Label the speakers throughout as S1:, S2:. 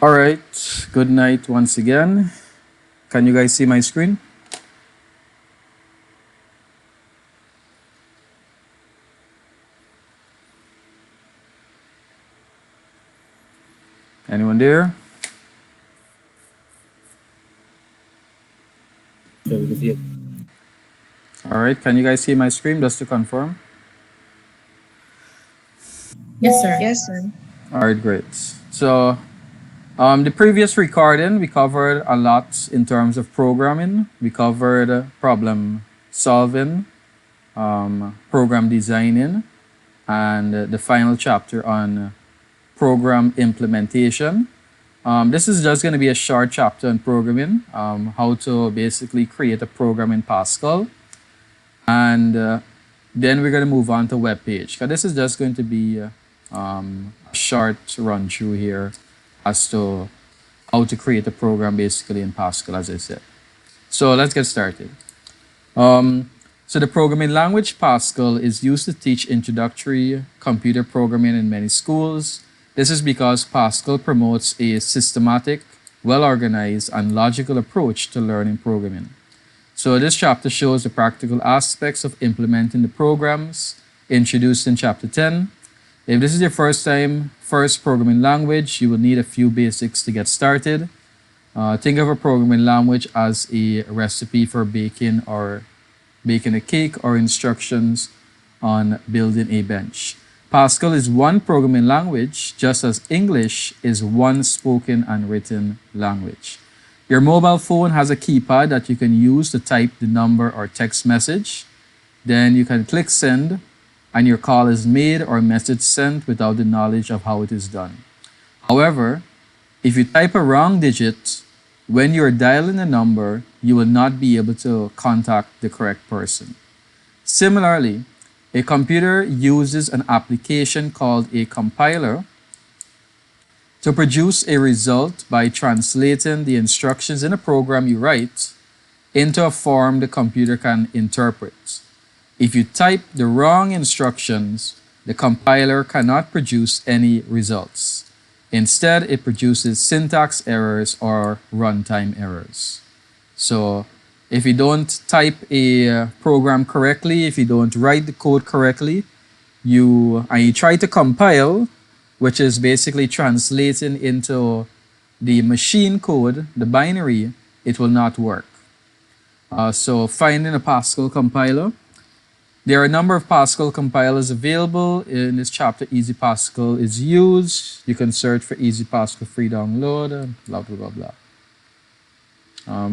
S1: All right, good night once again. Can you guys see my screen? Anyone there?
S2: Yeah, we can see it.
S1: All right, can you guys see my screen just to confirm?
S3: Yes, sir.
S4: Yes, sir.
S1: All right, great. So, the previous recording, we covered a lot in terms of programming. We covered problem solving, program designing, and the final chapter on program implementation. This is just going to be a short chapter on programming, how to basically create a program in Pascal. And then we're going to move on to Webpage. Because this is just going to be a short run through here as to how to create a program basically in Pascal, as I said. So let's get started. So the programming language Pascal is used to teach introductory computer programming in many schools. This is because Pascal promotes a systematic, well-organized, and logical approach to learning programming. So this chapter shows the practical aspects of implementing the programs introduced in chapter 10. If this is your first programming language, you will need a few basics to get started. Think of a programming language as a recipe for baking a cake or instructions on building a bench. Pascal is one programming language, just as English is one spoken and written language. Your mobile phone has a keypad that you can use to type the number or text message. Then you can click send, and your call is made or message sent without the knowledge of how it is done. However, if you type a wrong digit, when you're dialing a number, you will not be able to contact the correct person. Similarly, a computer uses an application called a compiler to produce a result by translating the instructions in a program you write into a form the computer can interpret. If you type the wrong instructions, the compiler cannot produce any results. Instead, it produces syntax errors or runtime errors. So if you don't type a program correctly, if you don't write the code correctly, you try to compile, which is basically translating into the machine code, the binary, it will not work. So finding a Pascal compiler. There are a number of Pascal compilers available. In this chapter, Easy Pascal is used. You can search for Easy Pascal free download, blah, blah, blah, blah.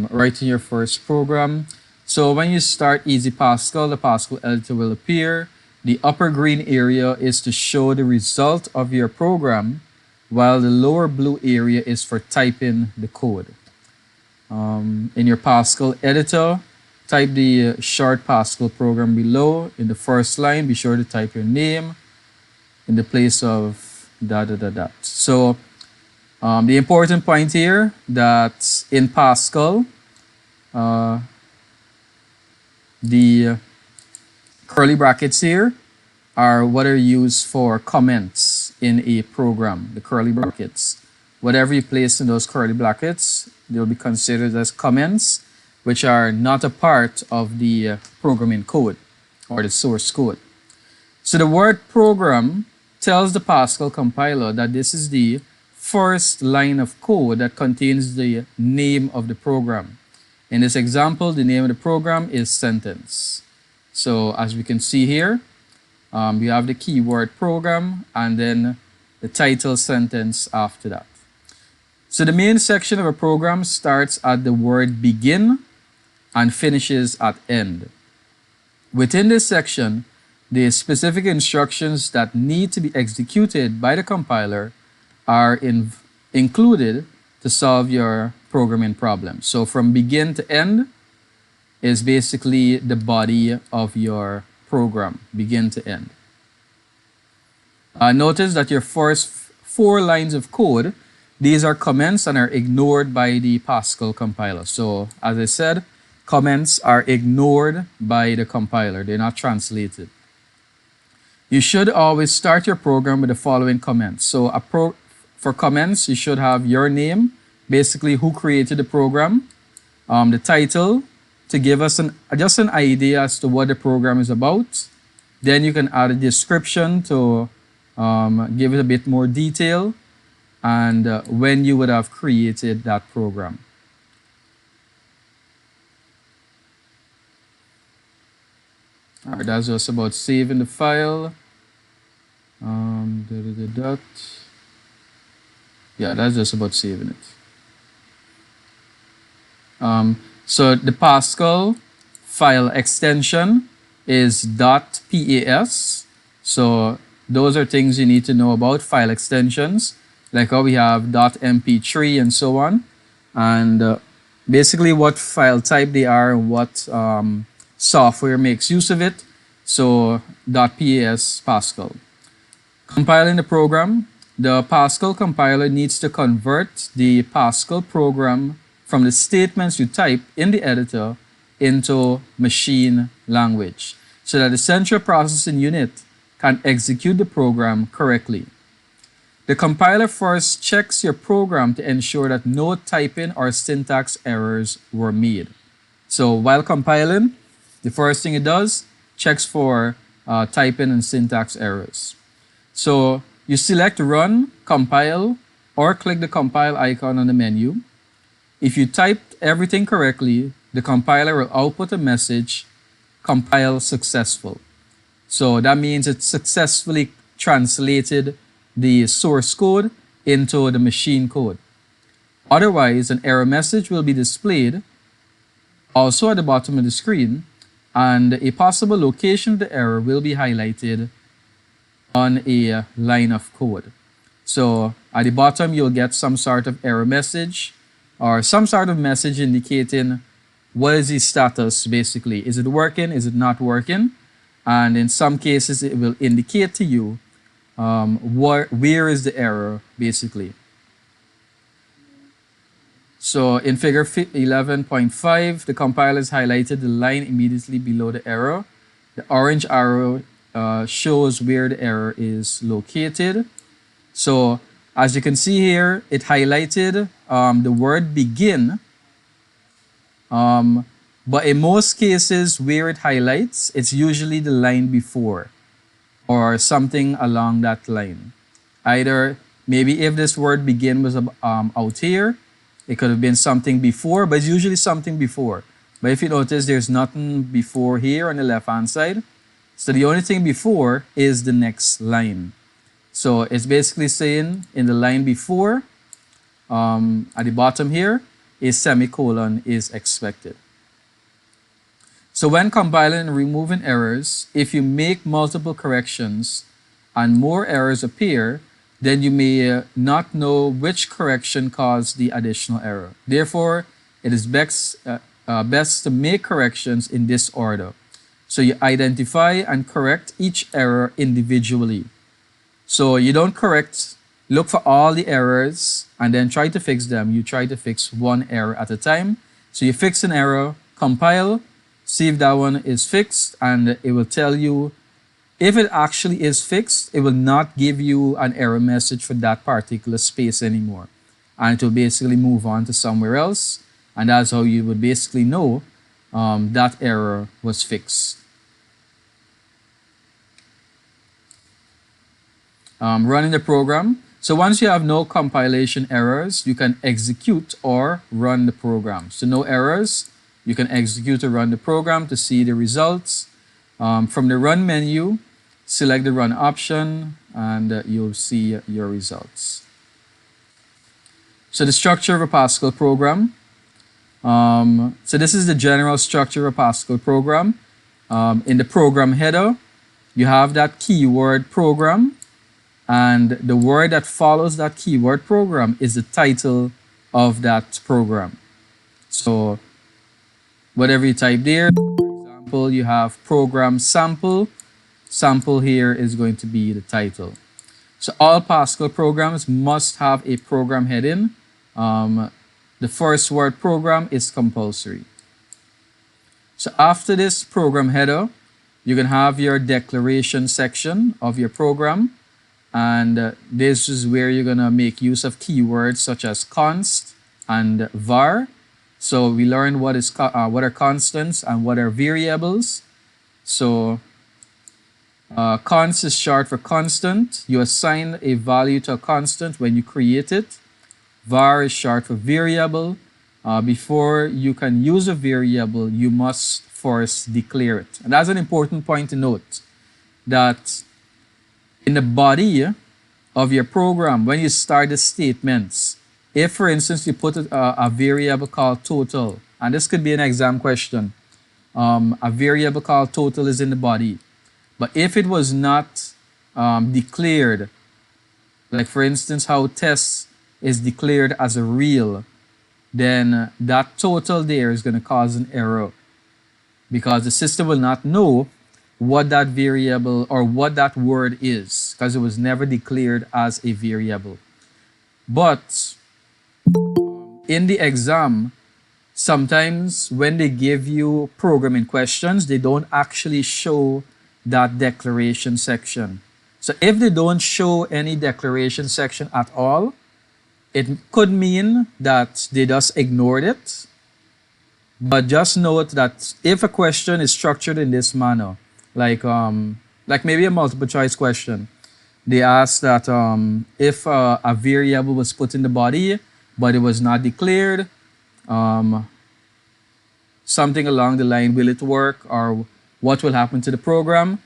S1: Writing your first program. So when you start Easy Pascal, the Pascal editor will appear. The upper green area is to show the result of your program, while the lower blue area is for typing the code. In your Pascal editor, type the short Pascal program below. In the first line, be sure to type your name in the place of ... So the important point here that in Pascal, the curly brackets here are what are used for comments in a program, the curly brackets. Whatever you place in those curly brackets, they'll be considered as comments, which are not a part of the programming code or the source code. So the word program tells the Pascal compiler that this is the first line of code that contains the name of the program. In this example, the name of the program is sentence. So as we can see here, you have the keyword program and then the title sentence after that. So the main section of a program starts at the word begin and finishes at end. Within this section, the specific instructions that need to be executed by the compiler are included to solve your programming problem. So from begin to end is basically the body of your program, begin to end. Notice that your first 4 lines of code, these are comments and are ignored by the Pascal compiler. So as I said, comments are ignored by the compiler. They're not translated. You should always start your program with the following comments. So for comments, you should have your name, basically who created the program, the title, to give us just an idea as to what the program is about. Then you can add a description to give it a bit more detail, and when you would have created that program. All right, that's just about saving the file. Yeah, that's just about saving it. So the Pascal file extension is .pas. So those are things you need to know about file extensions, like how we have .mp3 and so on, and basically what file type they are and what software makes use of it. So .pas Pascal. Compiling the program. The Pascal compiler needs to convert the Pascal program from the statements you type in the editor into machine language so that the central processing unit can execute the program correctly. The compiler first checks your program to ensure that no typing or syntax errors were made. So while compiling, the first thing it does, checks for typing and syntax errors. So you select Run, Compile, or click the compile icon on the menu. If you typed everything correctly, the compiler will output a message, compile successful. So that means it successfully translated the source code into the machine code. Otherwise, an error message will be displayed also at the bottom of the screen, and a possible location of the error will be highlighted on a line of code. So at the bottom, you'll get some sort of error message or some sort of message indicating what is the status basically. Is it working? Is it not working? And in some cases, it will indicate to you where is the error basically. So in figure 11.5, the compiler has highlighted the line immediately below the error. The orange arrow shows where the error is located. So as you can see here, it highlighted the word begin. But in most cases where it highlights, it's usually the line before or something along that line. Either maybe if this word begin was out here, it could have been something before, but it's usually something before. But if you notice, there's nothing before here on the left-hand side. So the only thing before is the next line. So it's basically saying in the line before, at the bottom here, a semicolon is expected. So when compiling and removing errors, if you make multiple corrections and more errors appear, then you may not know which correction caused the additional error. Therefore, it is best to make corrections in this order. So you identify and correct each error individually. So you don't look for all the errors and then try to fix them. You try to fix one error at a time. So you fix an error, compile, see if that one is fixed, and it will tell you if it actually is fixed. It will not give you an error message for that particular space anymore. And it will basically move on to somewhere else. And that's how you would basically know that error was fixed. Running the program. So once you have no compilation errors, you can execute or run the program. So no errors, you can execute or run the program to see the results. From the run menu, select the run option and you'll see your results. So the structure of a Pascal program. So this is the general structure of a Pascal program. In the program header, you have that keyword program, and the word that follows that keyword program is the title of that program. So whatever you type there, for example, you have program sample. Sample here is going to be the title. So all Pascal programs must have a program heading. The first word program is compulsory. So after this program header, you can have your declaration section of your program. And this is where you're going to make use of keywords such as const and var. So we learned what are constants and what are variables. So const is short for constant. You assign a value to a constant when you create it. Var is short for variable. Before you can use a variable, you must first declare it. And that's an important point to note, that in the body of your program, when you start the statements, if, for instance, you put a variable called total, and this could be an exam question, a variable called total is in the body. But if it was not declared, like for instance, how test is declared as a real, then that total there is going to cause an error, because the system will not know what that variable or what that word is, because it was never declared as a variable. But in the exam, sometimes when they give you programming questions, they don't actually show that declaration section. So if they don't show any declaration section at all, it could mean that they just ignored it. But just note that if a question is structured in this manner, like maybe a multiple choice question, they ask that if a variable was put in the body but it was not declared, something along the line, will it work, or what will happen to the program?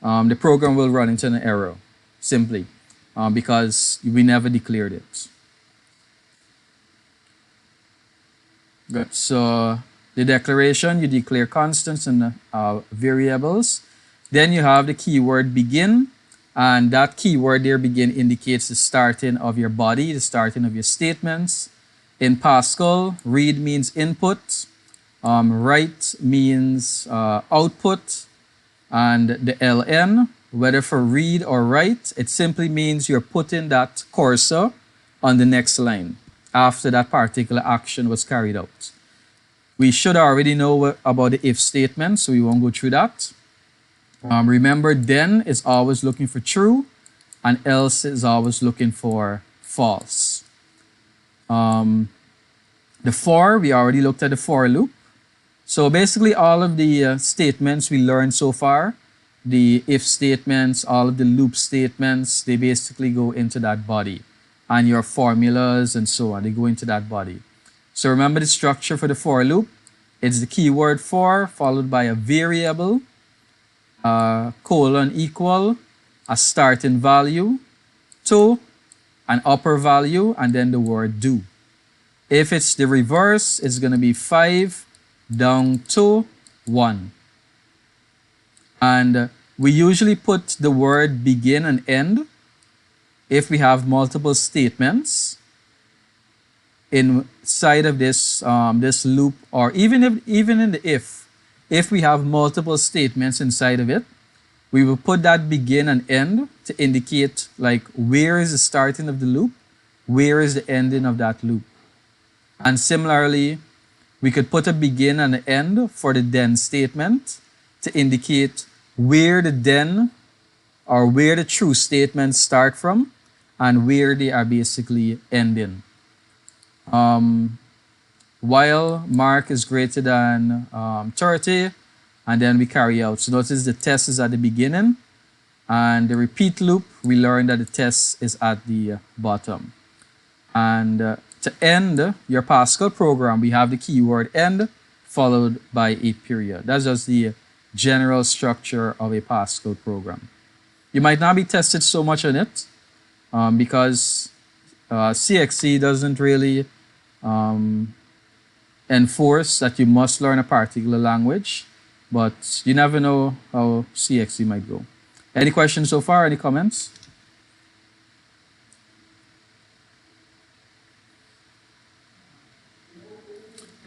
S1: The program will run into an error, simply because we never declared it. Good. So the declaration, you declare constants and variables. Then you have the keyword begin, and that keyword there, begin, indicates the starting of your body, the starting of your statements. In Pascal, read means input, write means output, and the ln, whether for read or write, it simply means you're putting that cursor on the next line after that particular action was carried out. We should already know about the if statement, so we won't go through that. Remember, then is always looking for true, and else is always looking for false. The for, we already looked at the for loop. So basically all of the statements we learned so far, the if statements, all of the loop statements, they basically go into that body. And your formulas and so on, they go into that body. So remember the structure for the for loop. It's the keyword for, followed by a variable, colon equal, a starting value, to, an upper value, and then the word do. If it's the reverse, it's going to be 5 down to 1. And we usually put the word begin and end if we have multiple statements inside of this this loop, or even in the if we have multiple statements inside of it, we will put that begin and end to indicate like where is the starting of the loop, where is the ending of that loop. And similarly, we could put a begin and an end for the then statement to indicate where the then or where the true statements start from and where they are basically ending. While mark is greater than 30, and then we carry out. So notice the test is at the beginning, and the repeat loop, we learned that the test is at the bottom. And to end your Pascal program, we have the keyword end followed by a period. That's just the general structure of a Pascal program. You might not be tested so much on it because CXC doesn't really enforce that you must learn a particular language, but you never know how CXC might go. Any questions so far? Any comments?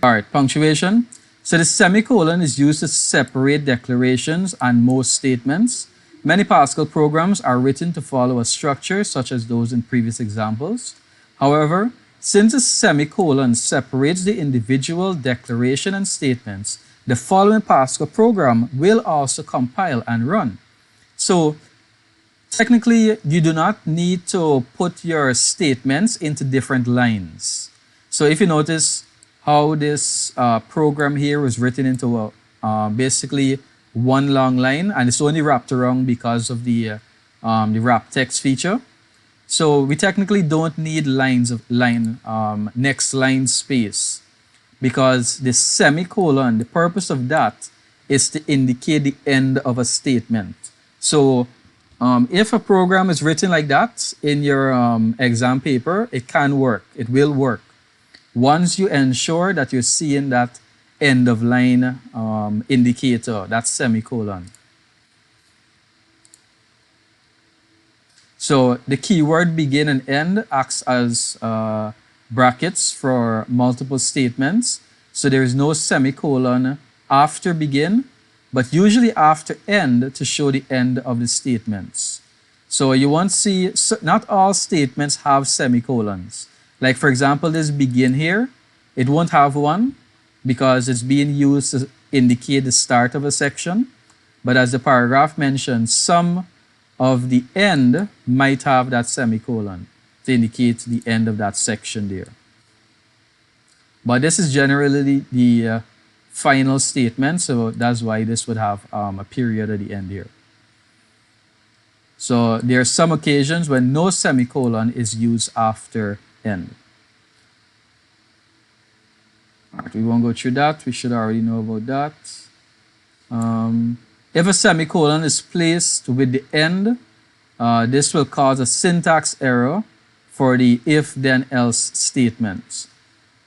S1: All right, punctuation. So the semicolon is used to separate declarations and most statements. Many Pascal programs are written to follow a structure such as those in previous examples. However, since a semicolon separates the individual declaration and statements, the following Pascal program will also compile and run. So Technically, you do not need to put your statements into different lines. So if you notice how this program here was written into basically one long line, and it's only wrapped around because of the wrap text feature. So we technically don't need next line space, because the semicolon, the purpose of that is to indicate the end of a statement. So if a program is written like that in your exam paper, it can work. It will work once you ensure that you're seeing that end of line indicator, that semicolon. So the keyword begin and end acts as brackets for multiple statements. So there is no semicolon after begin, but usually after end to show the end of the statements. So you won't see, not all statements have semicolons. Like for example, this begin here, it won't have one because it's being used to indicate the start of a section. But as the paragraph mentioned, some of the end might have that semicolon to indicate the end of that section there. But this is generally the final statement, so that's why this would have a period at the end here. So there are some occasions when no semicolon is used after end. All right, we won't go through that. We should already know about that. If a semicolon is placed with the end, this will cause a syntax error for the if then else statement.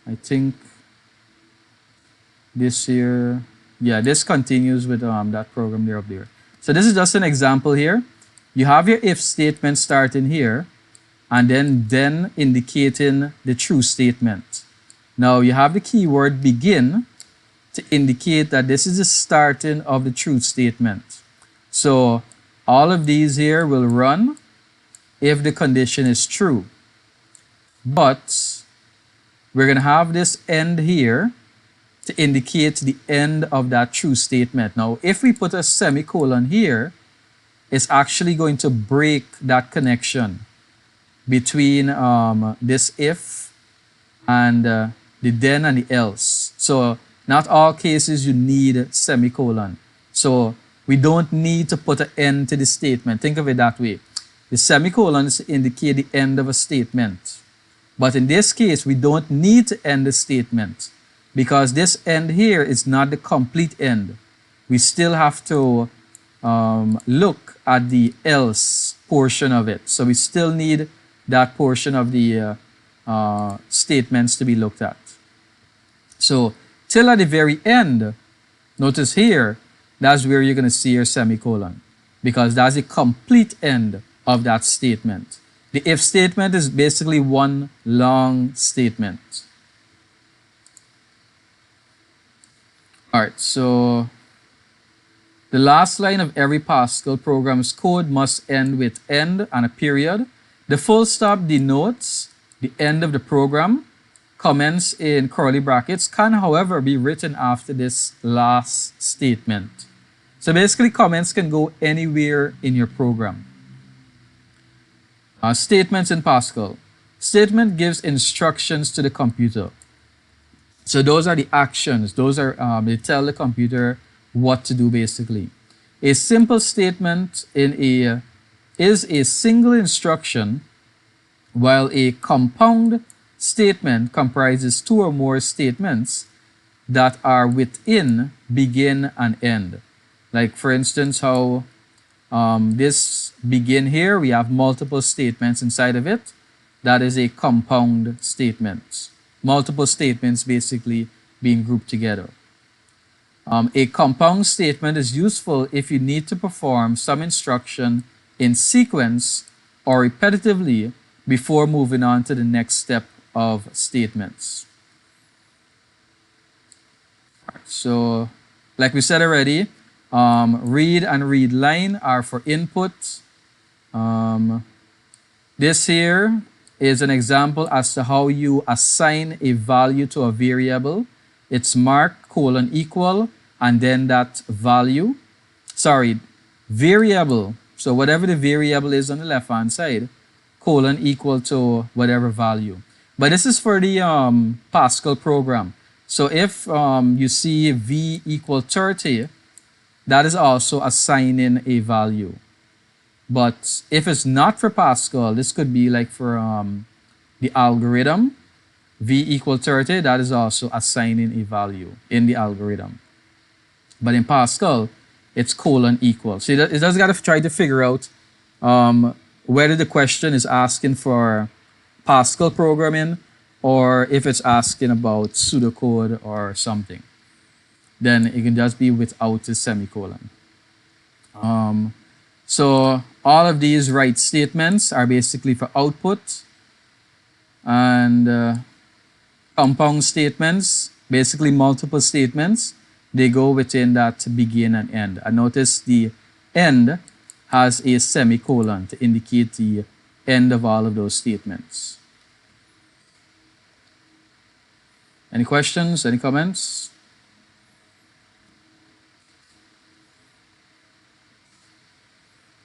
S1: I think this here, yeah, this continues with that program there up there. So this is just an example here. You have your if statement starting here and then indicating the true statement. Now you have the keyword begin to indicate that this is the starting of the true statement. So all of these here will run if the condition is true. But we're going to have this end here to indicate the end of that true statement. Now, if we put a semicolon here, it's actually going to break that connection between this if and the then and the else. So not all cases you need semicolon. So we don't need to put an end to the statement. Think of it that way. The semicolon is to indicate the end of a statement. But in this case, we don't need to end the statement because this end here is not the complete end. We still have to look at the else portion of it. So we still need that portion of the statements to be looked at. So till at the very end, notice here, that's where you're going to see your semicolon because that's the complete end of that statement. The if statement is basically one long statement. All right, so the last line of every Pascal program's code must end with end and a period. The full stop denotes the end of the program. Comments in curly brackets can, however, be written after this last statement. So basically, comments can go anywhere in your program. Statements in Pascal. Statement gives instructions to the computer. So those are the actions. Those are they tell the computer what to do basically. A simple statement is a single instruction, while a compound statement comprises two or more statements that are within begin and end. Like for instance, how this begin here, we have multiple statements inside of it. That is a compound statement. Multiple statements basically being grouped together. A compound statement is useful if you need to perform some instruction in sequence or repetitively before moving on to the next step of statements. So, like we said already, read and read line are for input. This here is an example as to how you assign a value to a variable. It's marked := and then that value. Sorry, variable. So whatever the variable is on the left hand side, colon equal to whatever value. But this is for the Pascal program. So if you see v equal 30, that is also assigning a value. But if it's not for Pascal, this could be like for the algorithm, v equal 30, that is also assigning a value in the algorithm. But in Pascal, it's colon equal. So it does got to try to figure out whether the question is asking for Pascal programming or if it's asking about pseudocode or something. Then it can just be without a semicolon. So all of these write statements are basically for output, and compound statements, basically multiple statements, they go within that begin and end. And notice the end has a semicolon to indicate the end of all of those statements. Any questions? Any comments?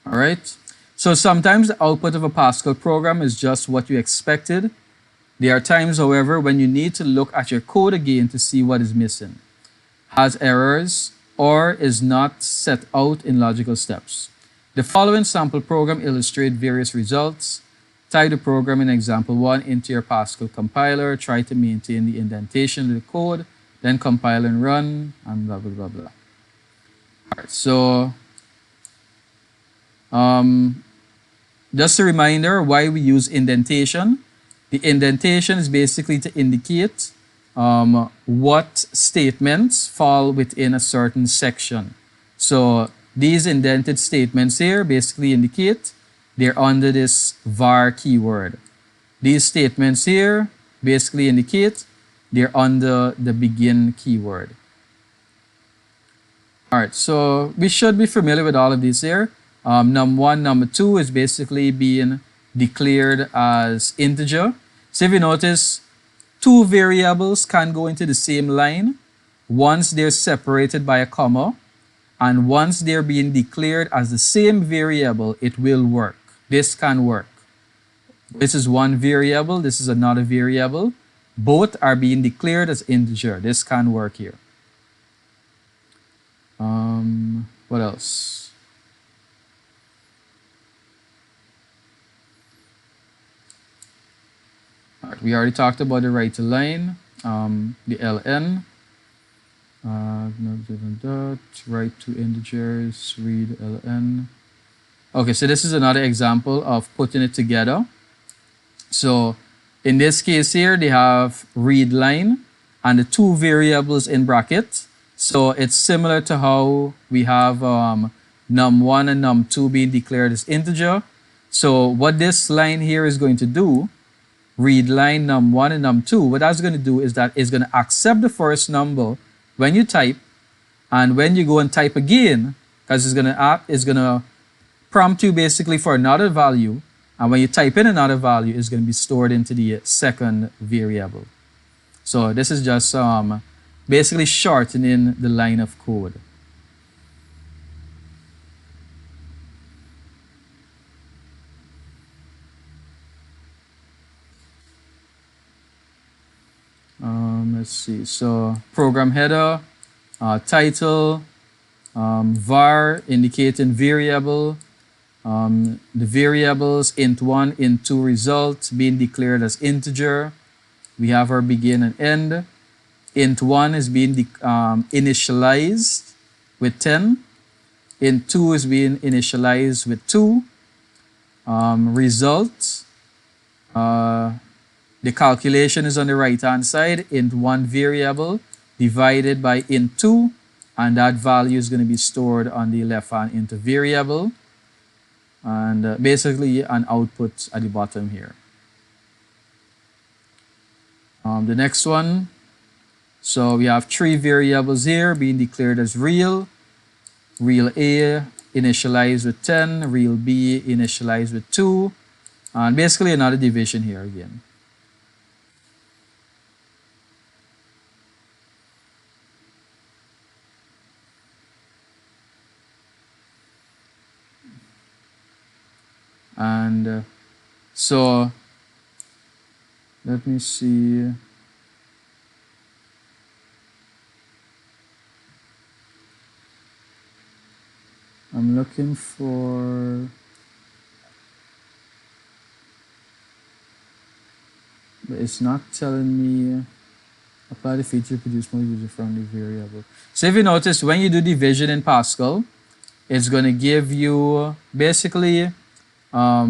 S1: All right. So sometimes the output of a Pascal program is just what you expected. There are times, however, when you need to look at your code again to see what is missing, has errors, or is not set out in logical steps. The following sample program illustrates various results. Type the program in example 1 into your Pascal compiler. Try to maintain the indentation of the code. Then compile and run, and blah, blah, blah, blah. All right, so just a reminder why we use indentation. The indentation is basically to indicate what statements fall within a certain section. So these indented statements here basically indicate they're under this var keyword. These statements here basically indicate they're under the begin keyword. All right, so we should be familiar with all of these here. Num1, num2 is basically being declared as integer. So if you notice, two variables can go into the same line once they're separated by a comma, and once they're being declared as the same variable, it will work. This can work. This is one variable, this is another variable. Both are being declared as integer. This can work here. What else? All right, we already talked about the right to line, the ln, write to integers, read ln. Okay, so this is another example of putting it together. So in this case here, they have read line and the two variables in bracket. So it's similar to how we have num1 and num2 being declared as integer. So what this line here is going to do, read line num1 and num2, what that's going to do is that it's going to accept the first number when you type, and when you go and type again, because it's going to prompt you basically for another value, and when you type in another value, it's going to be stored into the second variable. So this is just basically shortening the line of code. Let's see. So program header, title, var indicating variable, the variables int1, int2 result being declared as integer. We have our begin and end. Int1 is being initialized with 10. Int2 is being initialized with 2. Result, the calculation is on the right hand side, int1 variable divided by int2, and that value is going to be stored on the left hand into variable, and basically an output at the bottom here. The next one, so we have three variables here being declared as real. Real A initialized with 10, real B initialized with 2, and basically another division here again. And so let me see. I'm looking for, but it's not telling me apply the feature to produce more user-friendly variable. So if you notice, when you do division in Pascal, it's going to give you basically a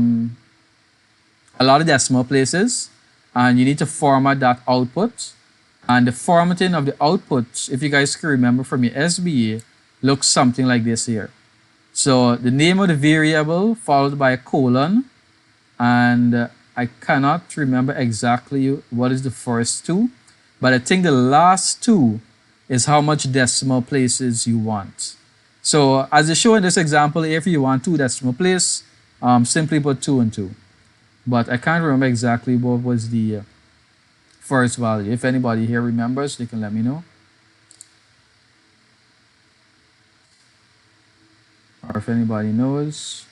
S1: lot of decimal places, and you need to format that output. And the formatting of the output, if you guys can remember from your SBA, looks something like this here. So the name of the variable followed by a colon, and I cannot remember exactly what is the first two, but I think the last two is how much decimal places you want. So as I show in this example, if you want 2 decimal place, simply put 2 and 2. But I can't remember exactly what was the first value. If anybody here remembers, they can let me know. Or if anybody knows.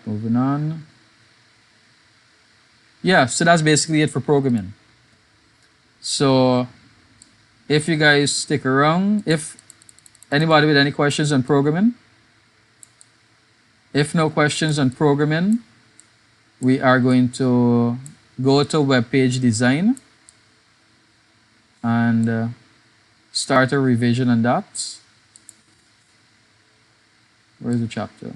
S1: Moving on. Yeah, so that's basically it for programming. So if you guys stick around, if anybody with any questions on programming, if no questions on programming, we are going to go to web page design and start a revision on that. Where's the chapter?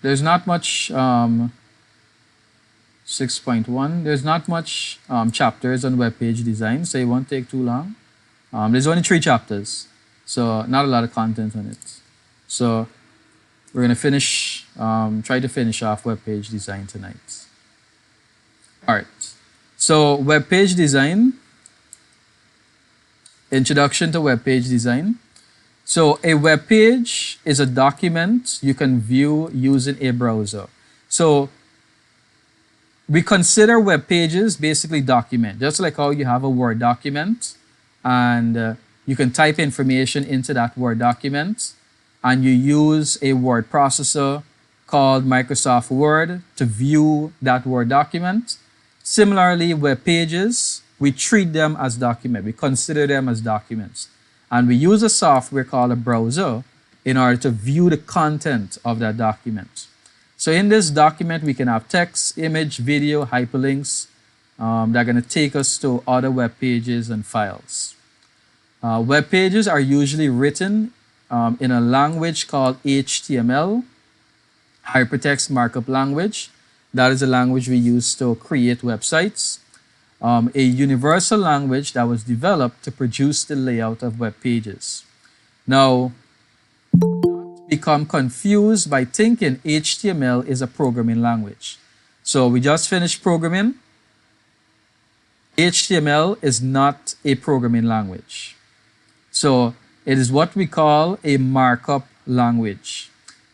S1: There's not much 6.1. There's not much chapters on web page design, so it won't take too long. There's only 3 chapters, so not a lot of content on it. So we're gonna finish, try to finish off web page design tonight. All right. So web page design, introduction to web page design. So a web page is a document you can view using a browser. So we consider web pages basically document, just like how you have a Word document and you can type information into that Word document and you use a word processor called Microsoft Word to view that Word document. Similarly, web pages, we treat them as documents. We consider them as documents. And we use a software called a browser in order to view the content of that document. So in this document, we can have text, image, video, hyperlinks that are going to take us to other web pages and files. Web pages are usually written in a language called HTML, Hypertext Markup Language. That is a language we use to create websites. A universal language that was developed to produce the layout of web pages. Now, don't become confused by thinking HTML is a programming language. So we just finished programming. HTML is not a programming language. So it is what we call a markup language.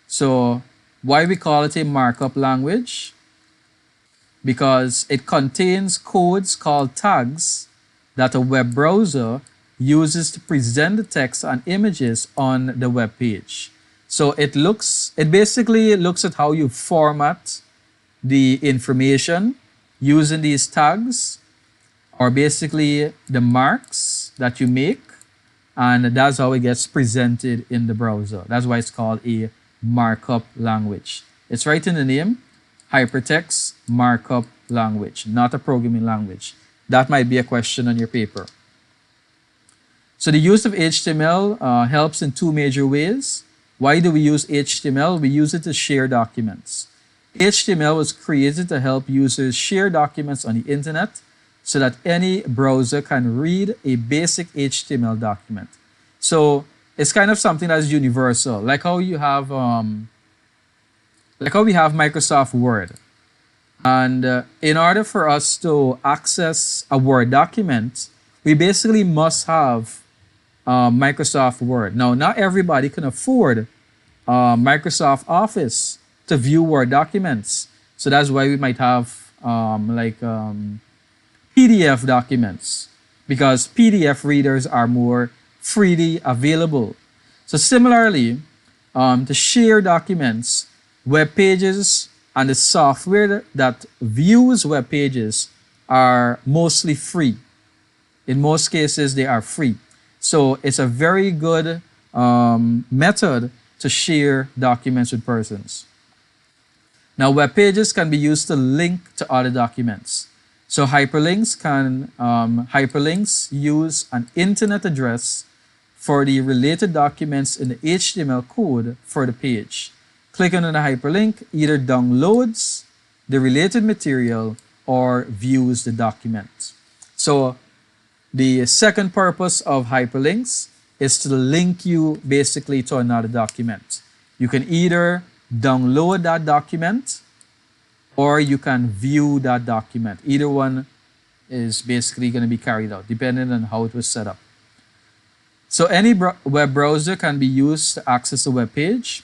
S1: So why we call it a markup language? Because it contains codes called tags that a web browser uses to present the text and images on the web page. So it basically looks at how you format the information using these tags, or basically the marks that you make, and that's how it gets presented in the browser. That's why it's called a markup language. It's right in the name. Hypertext Markup Language, not a programming language. That might be a question on your paper. So the use of HTML helps in 2 major ways. Why do we use HTML? We use it to share documents. HTML was created to help users share documents on the internet so that any browser can read a basic HTML document. So it's kind of something that's universal, like how you have we have Microsoft Word. And in order for us to access a Word document, we basically must have Microsoft Word. Now, not everybody can afford Microsoft Office to view Word documents. So that's why we might have PDF documents, because PDF readers are more freely available. So similarly, to share documents, web pages and the software that views web pages are mostly free. In most cases, they are free. So it's a very good method to share documents with persons. Now, web pages can be used to link to other documents. So hyperlinks use an internet address for the related documents in the HTML code for the page. Clicking on the hyperlink either downloads the related material or views the document. So the second purpose of hyperlinks is to link you basically to another document. You can either download that document or you can view that document. Either one is basically going to be carried out depending on how it was set up. So any web browser can be used to access a web page.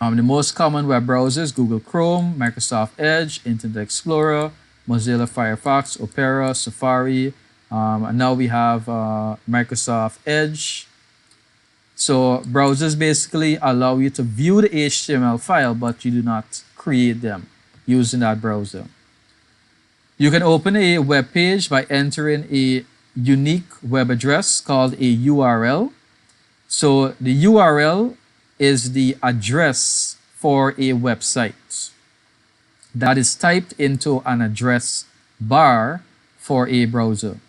S1: The most common web browsers: Google Chrome, Microsoft Edge, Internet Explorer, Mozilla Firefox, Opera, Safari, and now we have Microsoft Edge. So browsers basically allow you to view the HTML file, but you do not create them using that browser. You can open a web page by entering a unique web address called a URL. So the URL is the address for a website that is typed into an address bar for a browser.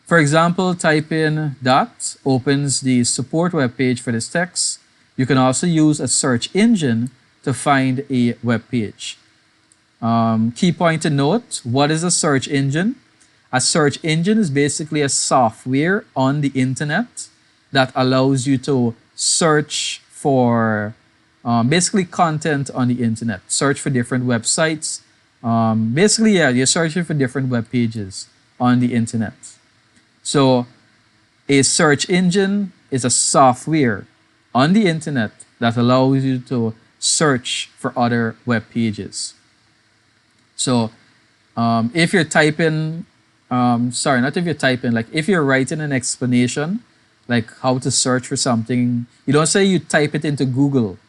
S1: For example, type in dot opens the support web page for this text. You can also use a search engine to find a web page. Key point to note: what is a search engine? A search engine is basically a software on the internet that allows you to search for basically content on the internet. Search for different websites. You're searching for different web pages on the internet. So a search engine is a software on the internet that allows you to search for other web pages. So if you're typing, if you're writing an explanation, like how to search for something, you don't say you type it into Google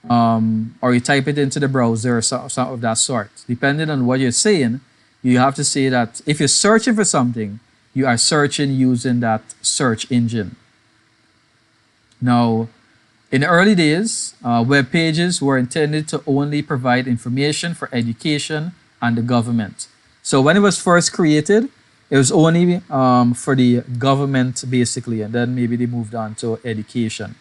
S1: or you type it into the browser or something of that sort. Depending on what you're saying, you have to say that if you're searching for something, you are searching using that search engine. Now, in the early days, web pages were intended to only provide information for education and the government. So when it was first created, it was only for the government basically, and then maybe they moved on to education.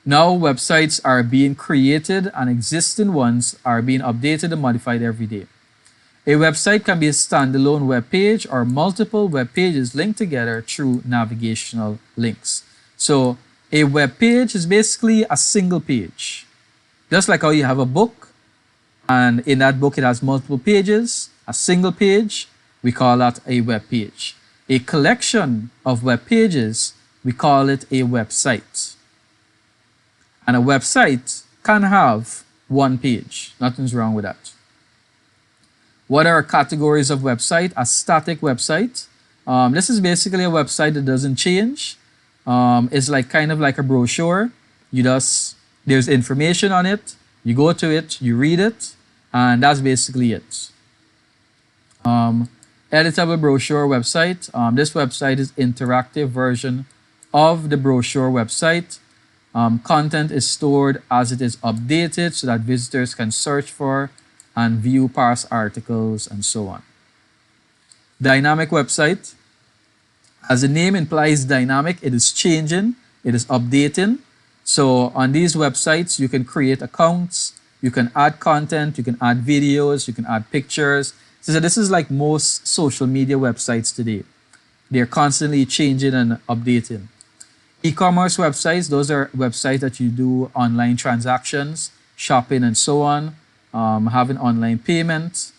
S1: Now websites are being created and existing ones are being updated and modified every day. A website can be a standalone web page or multiple web pages linked together through navigational links. So a web page is basically a single page. Just like how you have a book, and in that book it has multiple pages, a single page, we call that a web page. A collection of web pages, we call it a website. And a website can have one page. Nothing's wrong with that. What are categories of website? A static website. This is basically a website that doesn't change. It's like kind of like a brochure. There's information on it. You go to it, you read it, and that's basically it. Editable brochure website. This website is interactive version of the brochure website. Content is stored as it is updated so that visitors can search for and view past articles and so on. Dynamic website. As the name implies, dynamic, it is changing, it is updating. So on these websites, you can create accounts, you can add content, you can add videos, you can add pictures. So this is like most social media websites today. They're constantly changing and updating. E-commerce websites, those are websites that you do online transactions, shopping and so on, having online payment.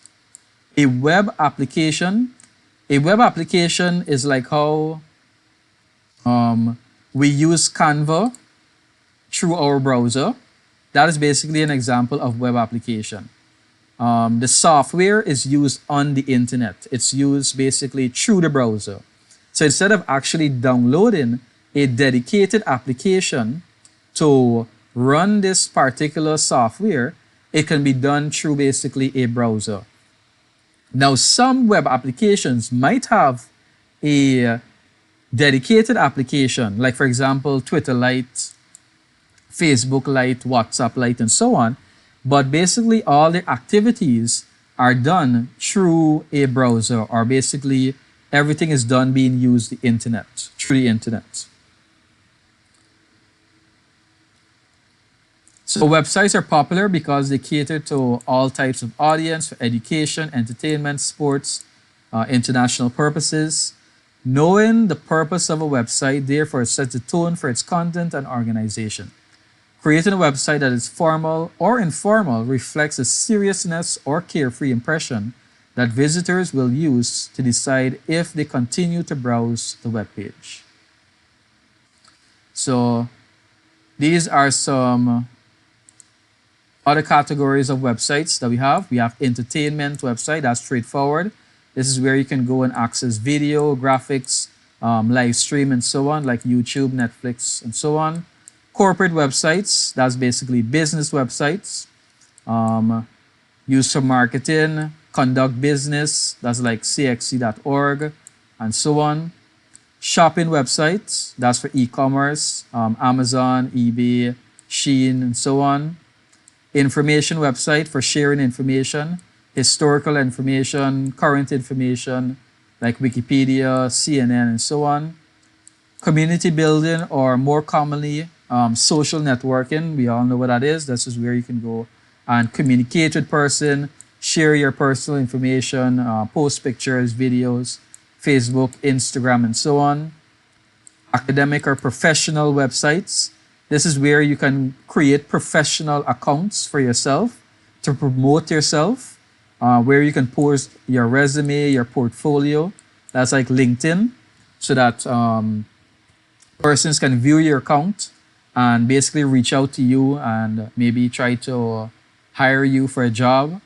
S1: A web application. A web application is like how we use Canva through our browser. that is basically an example of web application. The software is used on the internet. It's used basically through the browser. So instead of actually downloading a dedicated application to run this particular software, it can be done through basically a browser. Now, some web applications might have a dedicated application, like for example, Twitter Lite, Facebook Lite, WhatsApp Lite, and so on. But basically, all the activities are done through a browser, or basically everything is done being used the internet, through the internet. So websites are popular because they cater to all types of audience for education, entertainment, sports, international purposes. Knowing the purpose of a website therefore sets the tone for its content and organization. Creating a website that is formal or informal reflects a seriousness or carefree impression that visitors will use to decide if they continue to browse the web page. So these are some other categories of websites that we have. We have entertainment website, that's straightforward. This is where you can go and access video, graphics, live stream, and so on, like YouTube, Netflix, and so on. Corporate websites, that's basically business websites. Used for marketing, conduct business, that's like CSEC.org, and so on. Shopping websites, that's for e-commerce, Amazon, eBay, Shein, and so on. Information website for sharing information, historical information, current information, like Wikipedia, CNN, and so on. Community building, or more commonly, social networking. We all know what that is. This is where you can go and communicate with person, share your personal information, post pictures, videos, Facebook, Instagram, and so on. Academic or professional websites. This is where you can create professional accounts for yourself to promote yourself, where you can post your resume, your portfolio. That's like LinkedIn, so that persons can view your account and basically reach out to you and maybe try to hire you for a job.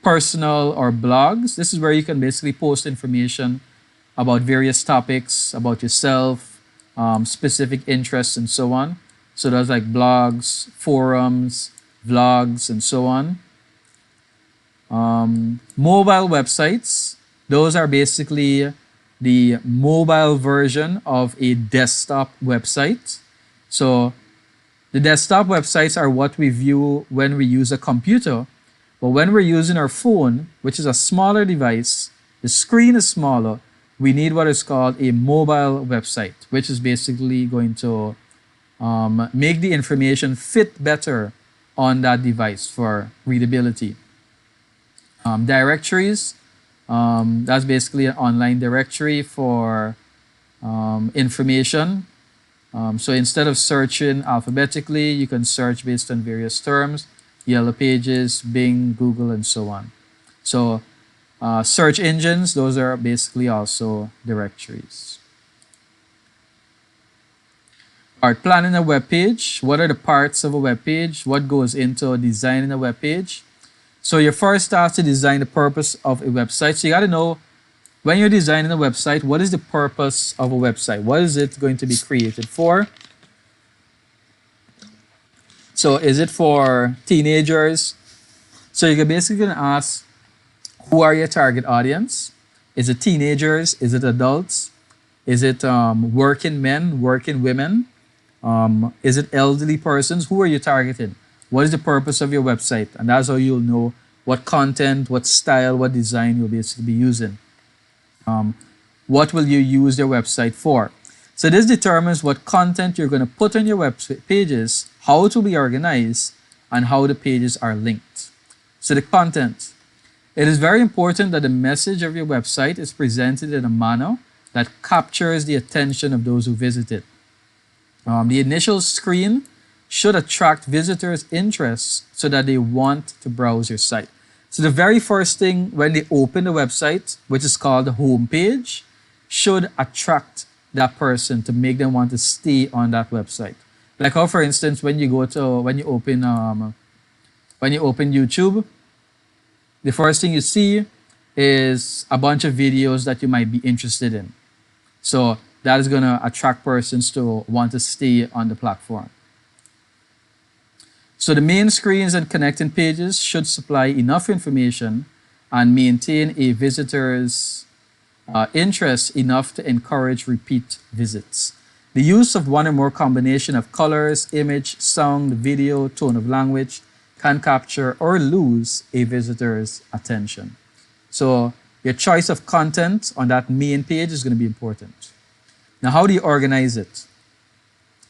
S1: Personal or blogs. This is where you can basically post information about various topics, about yourself, specific interests, and so on. So there's like blogs, forums, vlogs, and so on. Mobile websites. Those are basically the mobile version of a desktop website. So the desktop websites are what we view when we use a computer. But when we're using our phone, which is a smaller device, the screen is smaller, we need what is called a mobile website, which is basically going to make the information fit better on that device for readability. Directories, that's basically an online directory for information. So instead of searching alphabetically, you can search based on various terms, Yellow Pages, Bing, Google, and so on. So search engines, those are basically also directories. All right, planning a web page. What are the parts of a web page? What goes into designing a web page? So you first start to design the purpose of a website. So you got to know, when you're designing a website, what is the purpose of a website? What is it going to be created for? So is it for teenagers? So you can basically ask, who are your target audience? Is it teenagers? Is it adults? Is it working men, working women? Is it elderly persons? Who are you targeting? What is the purpose of your website? And that's how you'll know what content, what style, what design you'll basically be using. What will you use your website for? So this determines what content you're going to put on your web pages, how it will be organized, and how the pages are linked. So the content. It is very important that the message of your website is presented in a manner that captures the attention of those who visit it. The initial screen should attract visitors' interest so that they want to browse your site. So the very first thing when they open the website, which is called the home page, should attract that person to make them want to stay on that website. Like how, for instance, when you open YouTube, the first thing you see is a bunch of videos that you might be interested in. So that is gonna attract persons to want to stay on the platform. So the main screens and connecting pages should supply enough information and maintain a visitor's interest enough to encourage repeat visits. The use of one or more combination of colors, image, sound, video, tone of language can capture or lose a visitor's attention. So your choice of content on that main page is going to be important. Now, how do you organize it?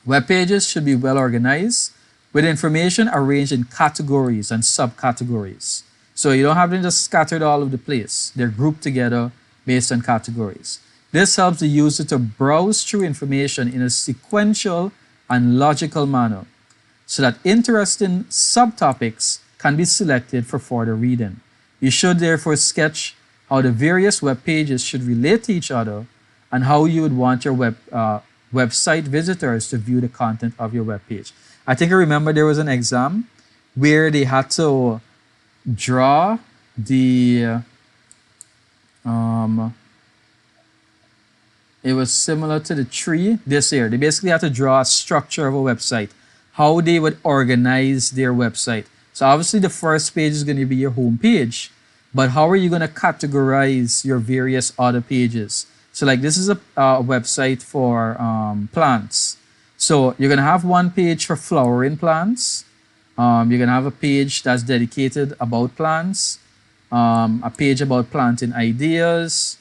S1: Web pages should be well organized with information arranged in categories and subcategories. So you don't have them just scattered all over the place. They're grouped together based on categories. This helps the user to browse through information in a sequential and logical manner so that interesting subtopics can be selected for further reading. You should therefore sketch how the various web pages should relate to each other and how you would want your website visitors to view the content of your web page. I think I remember there was an exam where they had to draw the it was similar to the tree this year. They basically had to draw a structure of a website, how they would organize their website. So obviously the first page is going to be your home page, but how are you going to categorize your various other pages? So like this is a website for plants. So you're going to have one page for flowering plants. You're going to have a page that's dedicated about plants, a page about planting ideas.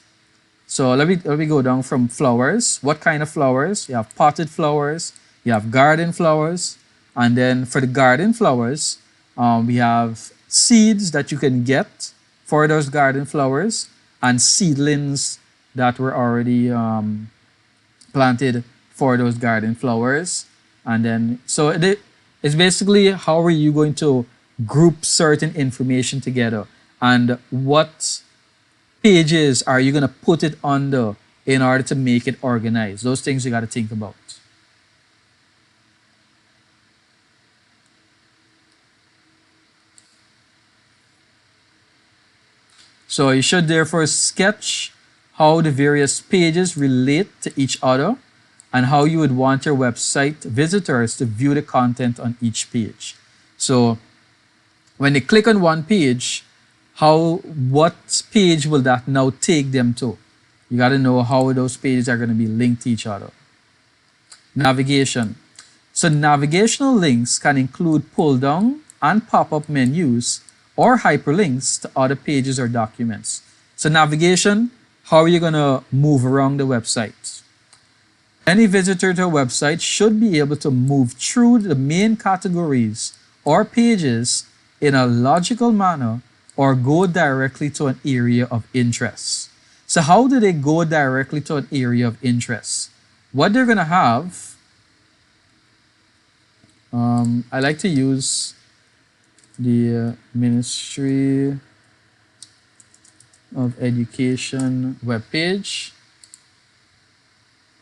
S1: So let me go down from flowers. What kind of flowers? You have potted flowers, you have garden flowers, and then for the garden flowers, we have seeds that you can get for those garden flowers and seedlings that were already planted for those garden flowers. And then, so it's basically how are you going to group certain information together and what pages are you going to put it under in order to make it organized. Those things you got to think about. So you should therefore sketch how the various pages relate to each other and how you would want your website visitors to view the content on each page. So when they click on one page, what page will that now take them to? You got to know how those pages are going to be linked to each other. Navigation. So navigational links can include pull down and pop-up menus or hyperlinks to other pages or documents. So navigation, how are you going to move around the website? Any visitor to a website should be able to move through the main categories or pages in a logical manner or go directly to an area of interest. So how do they go directly to an area of interest? What they're going to have, I like to use the Ministry of Education webpage.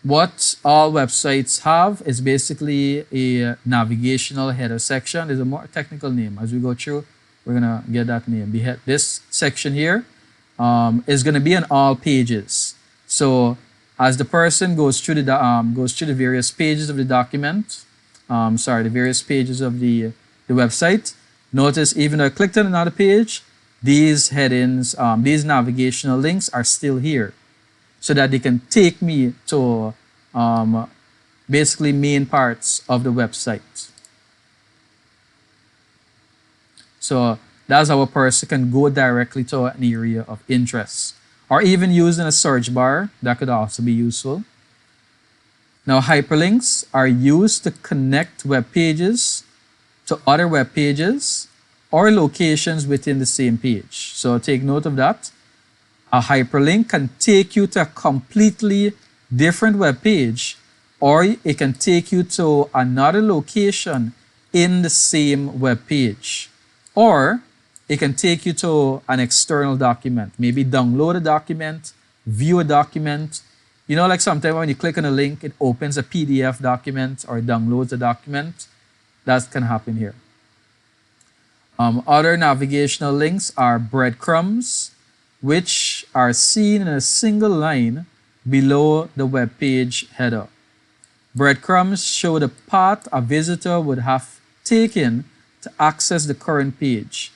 S1: What all websites have is basically a navigational header section. There's a more technical name. As we go through, we're going to get that name. This section here is going to be on all pages. So as the person goes through the various pages of the document, the various pages of the website, notice even though I clicked on another page, these headings, these navigational links are still here so that they can take me to basically main parts of the website. So that's how a person can go directly to an area of interest. Or even using a search bar, that could also be useful. Now hyperlinks are used to connect web pages to other web pages or locations within the same page. So take note of that. A hyperlink can take you to a completely different web page, or it can take you to another location in the same web page. Or it can take you to an external document, maybe download a document, view a document You know, like sometimes when you click on a link, it opens a PDF document or downloads a document. That can happen here. Other navigational links are breadcrumbs, which are seen in a single line below the web page header. Breadcrumbs show the path a visitor would have taken to access the current page,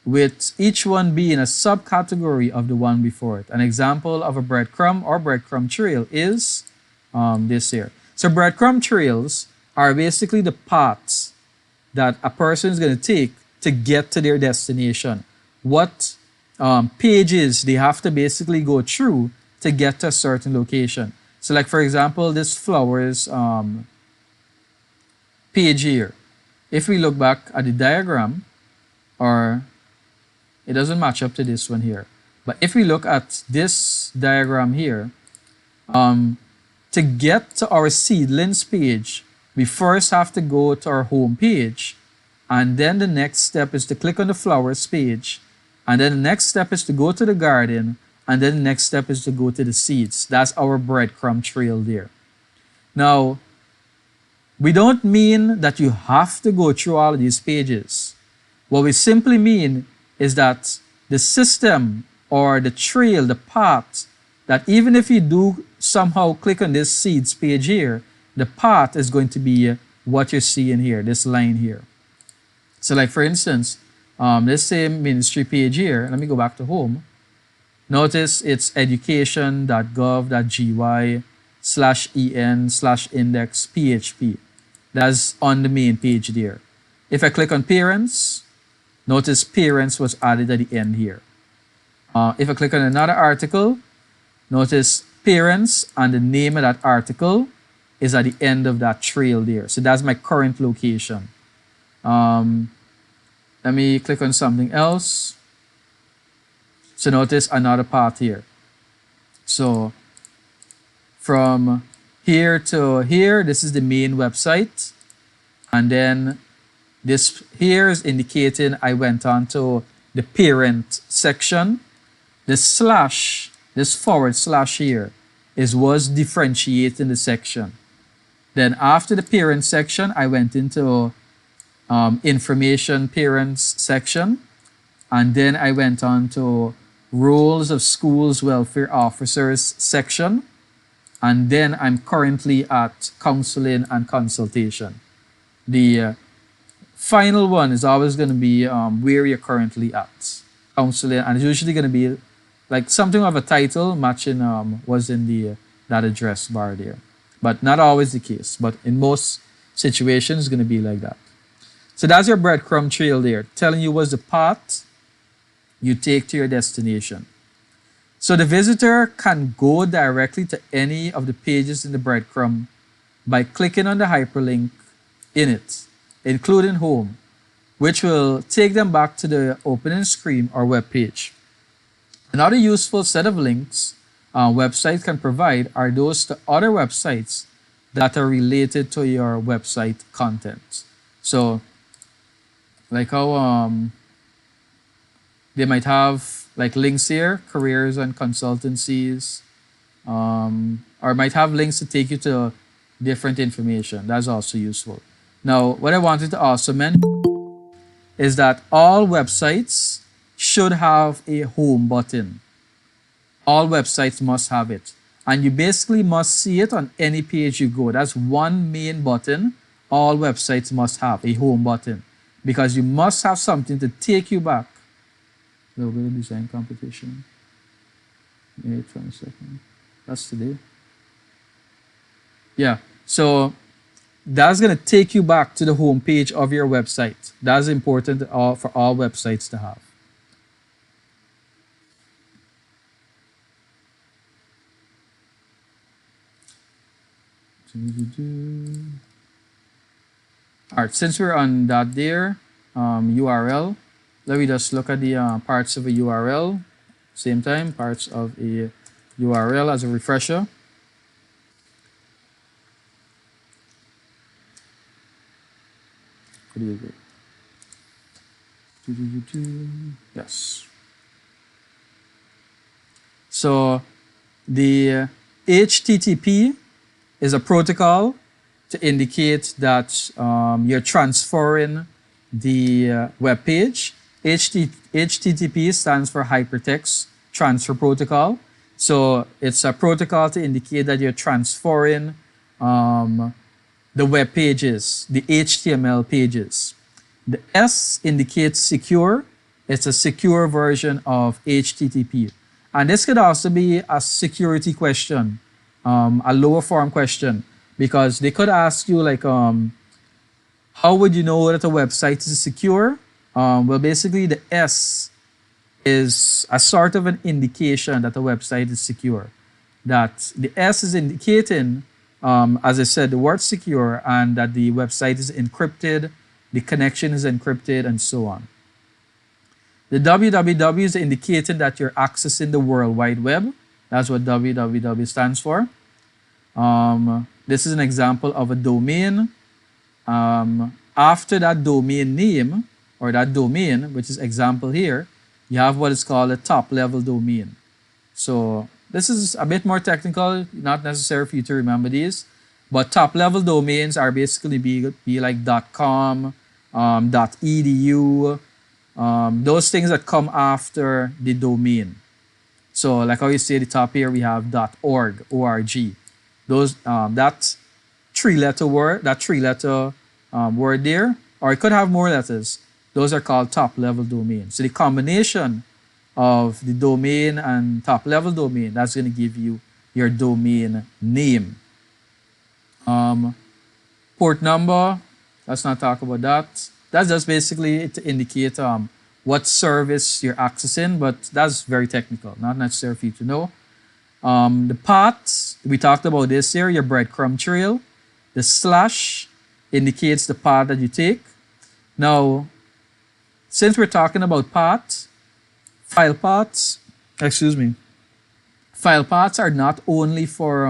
S1: with each one being a subcategory of the one before it. An example of a breadcrumb or breadcrumb trail is this here. So breadcrumb trails are basically the paths that a person is going to take to get to their destination. What pages they have to basically go through to get to a certain location. So like for example, this flowers page here. If we look back at the diagram, or it doesn't match up to this one here. But if we look at this diagram here, to get to our seedlings page, we first have to go to our home page. And then the next step is to click on the flowers page. And then the next step is to go to the garden. And then the next step is to go to the seeds. That's our breadcrumb trail there. Now, we don't mean that you have to go through all of these pages. What we simply mean is that the system or the trail, the path, that even if you do somehow click on this seeds page here, the path is going to be what you're seeing here, this line here. So like for instance, this same ministry page here, let me go back to home. Notice it's education.gov.gy/en/index PHP. That's on the main page there. If I click on parents, notice parents was added at the end here. If I click on another article, notice parents and the name of that article is at the end of that trail there. So that's my current location. Let me click on something else. So notice another path here. So from here to here, this is the main website. And then this here is indicating I went on to the parent section. This slash, this / here was differentiating the section. Then after the parent section, I went into information parents section. And then I went on to roles of schools welfare officers section. And then I'm currently at counseling and consultation. The final one is always going to be where you're currently at, counseling, and it's usually going to be like something of a title matching was in that address bar there. But not always the case, but in most situations it's going to be like that. So that's your breadcrumb trail there, telling you what's the path you take to your destination. So the visitor can go directly to any of the pages in the breadcrumb by clicking on the hyperlink in it, including home, which will take them back to the opening screen or web page. Another useful set of links websites can provide are those to other websites that are related to your website content. So like how they might have like links here, careers and consultancies, or might have links to take you to different information. That's also useful. Now, what I wanted to also mention is that all websites should have a home button. All websites must have it. And you basically must see it on any page you go. That's one main button all websites must have, a home button. Because you must have something to take you back. Logo design competition. May 22nd. That's today. Yeah. So that's going to take you back to the home page of your website. That's important for all websites to have. All right, since we're on that there, URL, let me just look at the parts of a URL. Same time, parts of a URL as a refresher. Yes. So the HTTP is a protocol to indicate that you're transferring the web page. HTTP stands for Hypertext Transfer Protocol. So it's a protocol to indicate that you're transferring the web pages, the HTML pages. The S indicates secure. It's a secure version of HTTP. And this could also be a security question, a lower form question, because they could ask you like, how would you know that a website is secure? Well, basically the S is a sort of an indication that a website is secure. That the S is indicating, as I said, the word secure, and that the website is encrypted, the connection is encrypted, and so on. The www is indicating that you're accessing the World Wide Web. That's what www stands for. This is an example of a domain. After that domain name, or that domain, which is example here, you have what is called a top-level domain. So this is a bit more technical, not necessary for you to remember these, but top-level domains are basically be like .com, .edu, those things that come after the domain. So like how you see at the top here, we have .org, O-R-G. Those, that three-letter word there, or it could have more letters. Those are called top-level domains. So the combination of the domain and top-level domain, that's going to give you your domain name. Port number, let's not talk about that. That's just basically to indicate what service you're accessing, but that's very technical, not necessary for you to know. The path, we talked about this here, your breadcrumb trail. The slash indicates the path that you take. Now, since we're talking about paths, file paths are not only for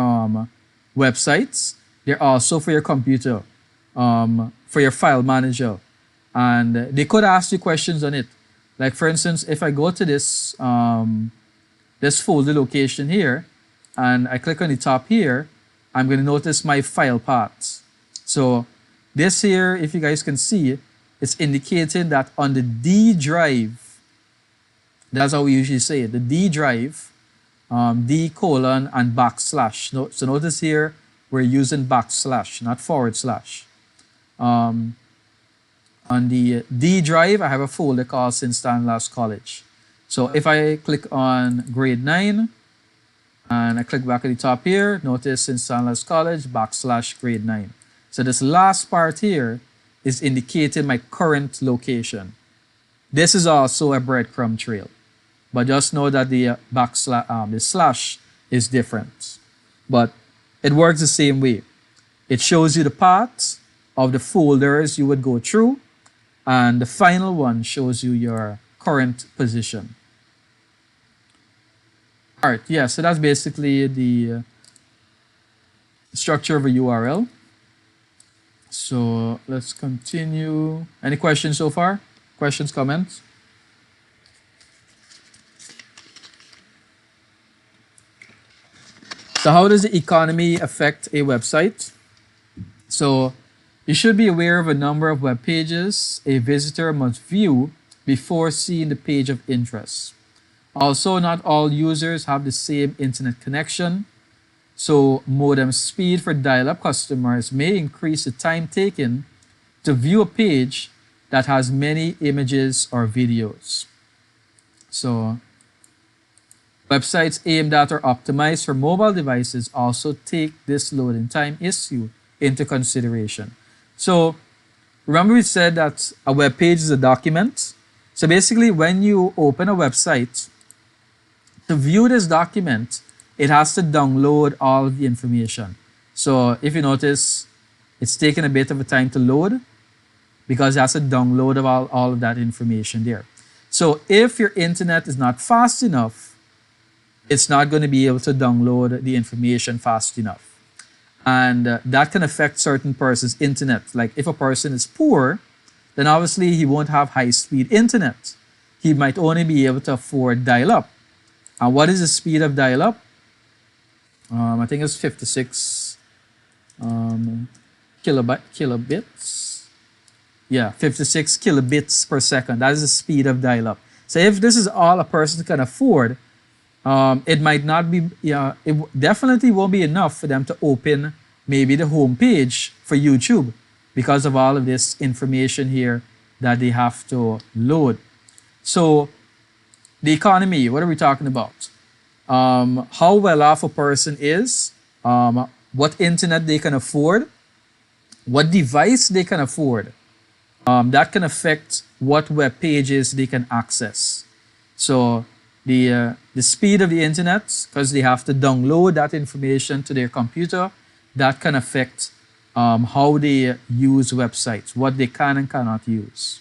S1: websites, they're also for your computer, for your file manager. And they could ask you questions on it. Like for instance, if I go to this, this folder location here, and I click on the top here, I'm going to notice my file paths. So this here, if you guys can see, it's indicating that on the D drive, that's how we usually say it, the D drive, D colon and backslash. So notice here, we're using backslash, not forward slash. On the D drive, I have a folder called St. Stanislaus College. So if I click on grade 9, and I click back at the top here, notice St. Stanislaus College / grade 9. So this last part here is indicating my current location. This is also a breadcrumb trail, but just know that the the slash is different. But it works the same way. It shows you the paths of the folders you would go through, and the final one shows you your current position. All right, yeah, so that's basically the structure of a URL. So let's continue. Any questions so far? Questions, comments? So how does the economy affect a website? So you should be aware of a number of web pages a visitor must view before seeing the page of interest. Also, not all users have the same internet connection. So modem speed for dial-up customers may increase the time taken to view a page that has many images or videos. So websites aimed at or optimized for mobile devices also take this loading time issue into consideration. So remember we said that a web page is a document. So basically when you open a website, to view this document, it has to download all of the information. So if you notice, it's taking a bit of a time to load because it has to download all of that information there. So if your internet is not fast enough, it's not going to be able to download the information fast enough. And that can affect certain person's internet. Like if a person is poor, then obviously he won't have high-speed internet. He might only be able to afford dial-up. And what is the speed of dial-up? I think it's 56 kilobits. Yeah, 56 kilobits per second. That is the speed of dial-up. So if this is all a person can afford, it might not be, definitely won't be enough for them to open maybe the home page for YouTube because of all of this information here that they have to load. So the economy, what are we talking about? How well off a person is, what internet they can afford, what device they can afford. That can affect what web pages they can access. So the speed of the internet, because they have to download that information to their computer, that can affect how they use websites, what they can and cannot use.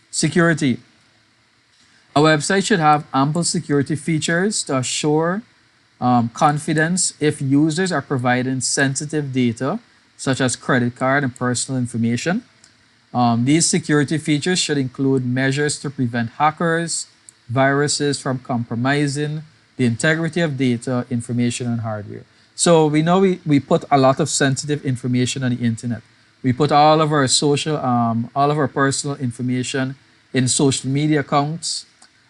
S1: Security. A website should have ample security features to assure confidence if users are providing sensitive data, such as credit card and personal information. These security features should include measures to prevent hackers, viruses from compromising the integrity of data, information, and hardware. So we know we put a lot of sensitive information on the internet. We put all of our all of our personal information in social media accounts.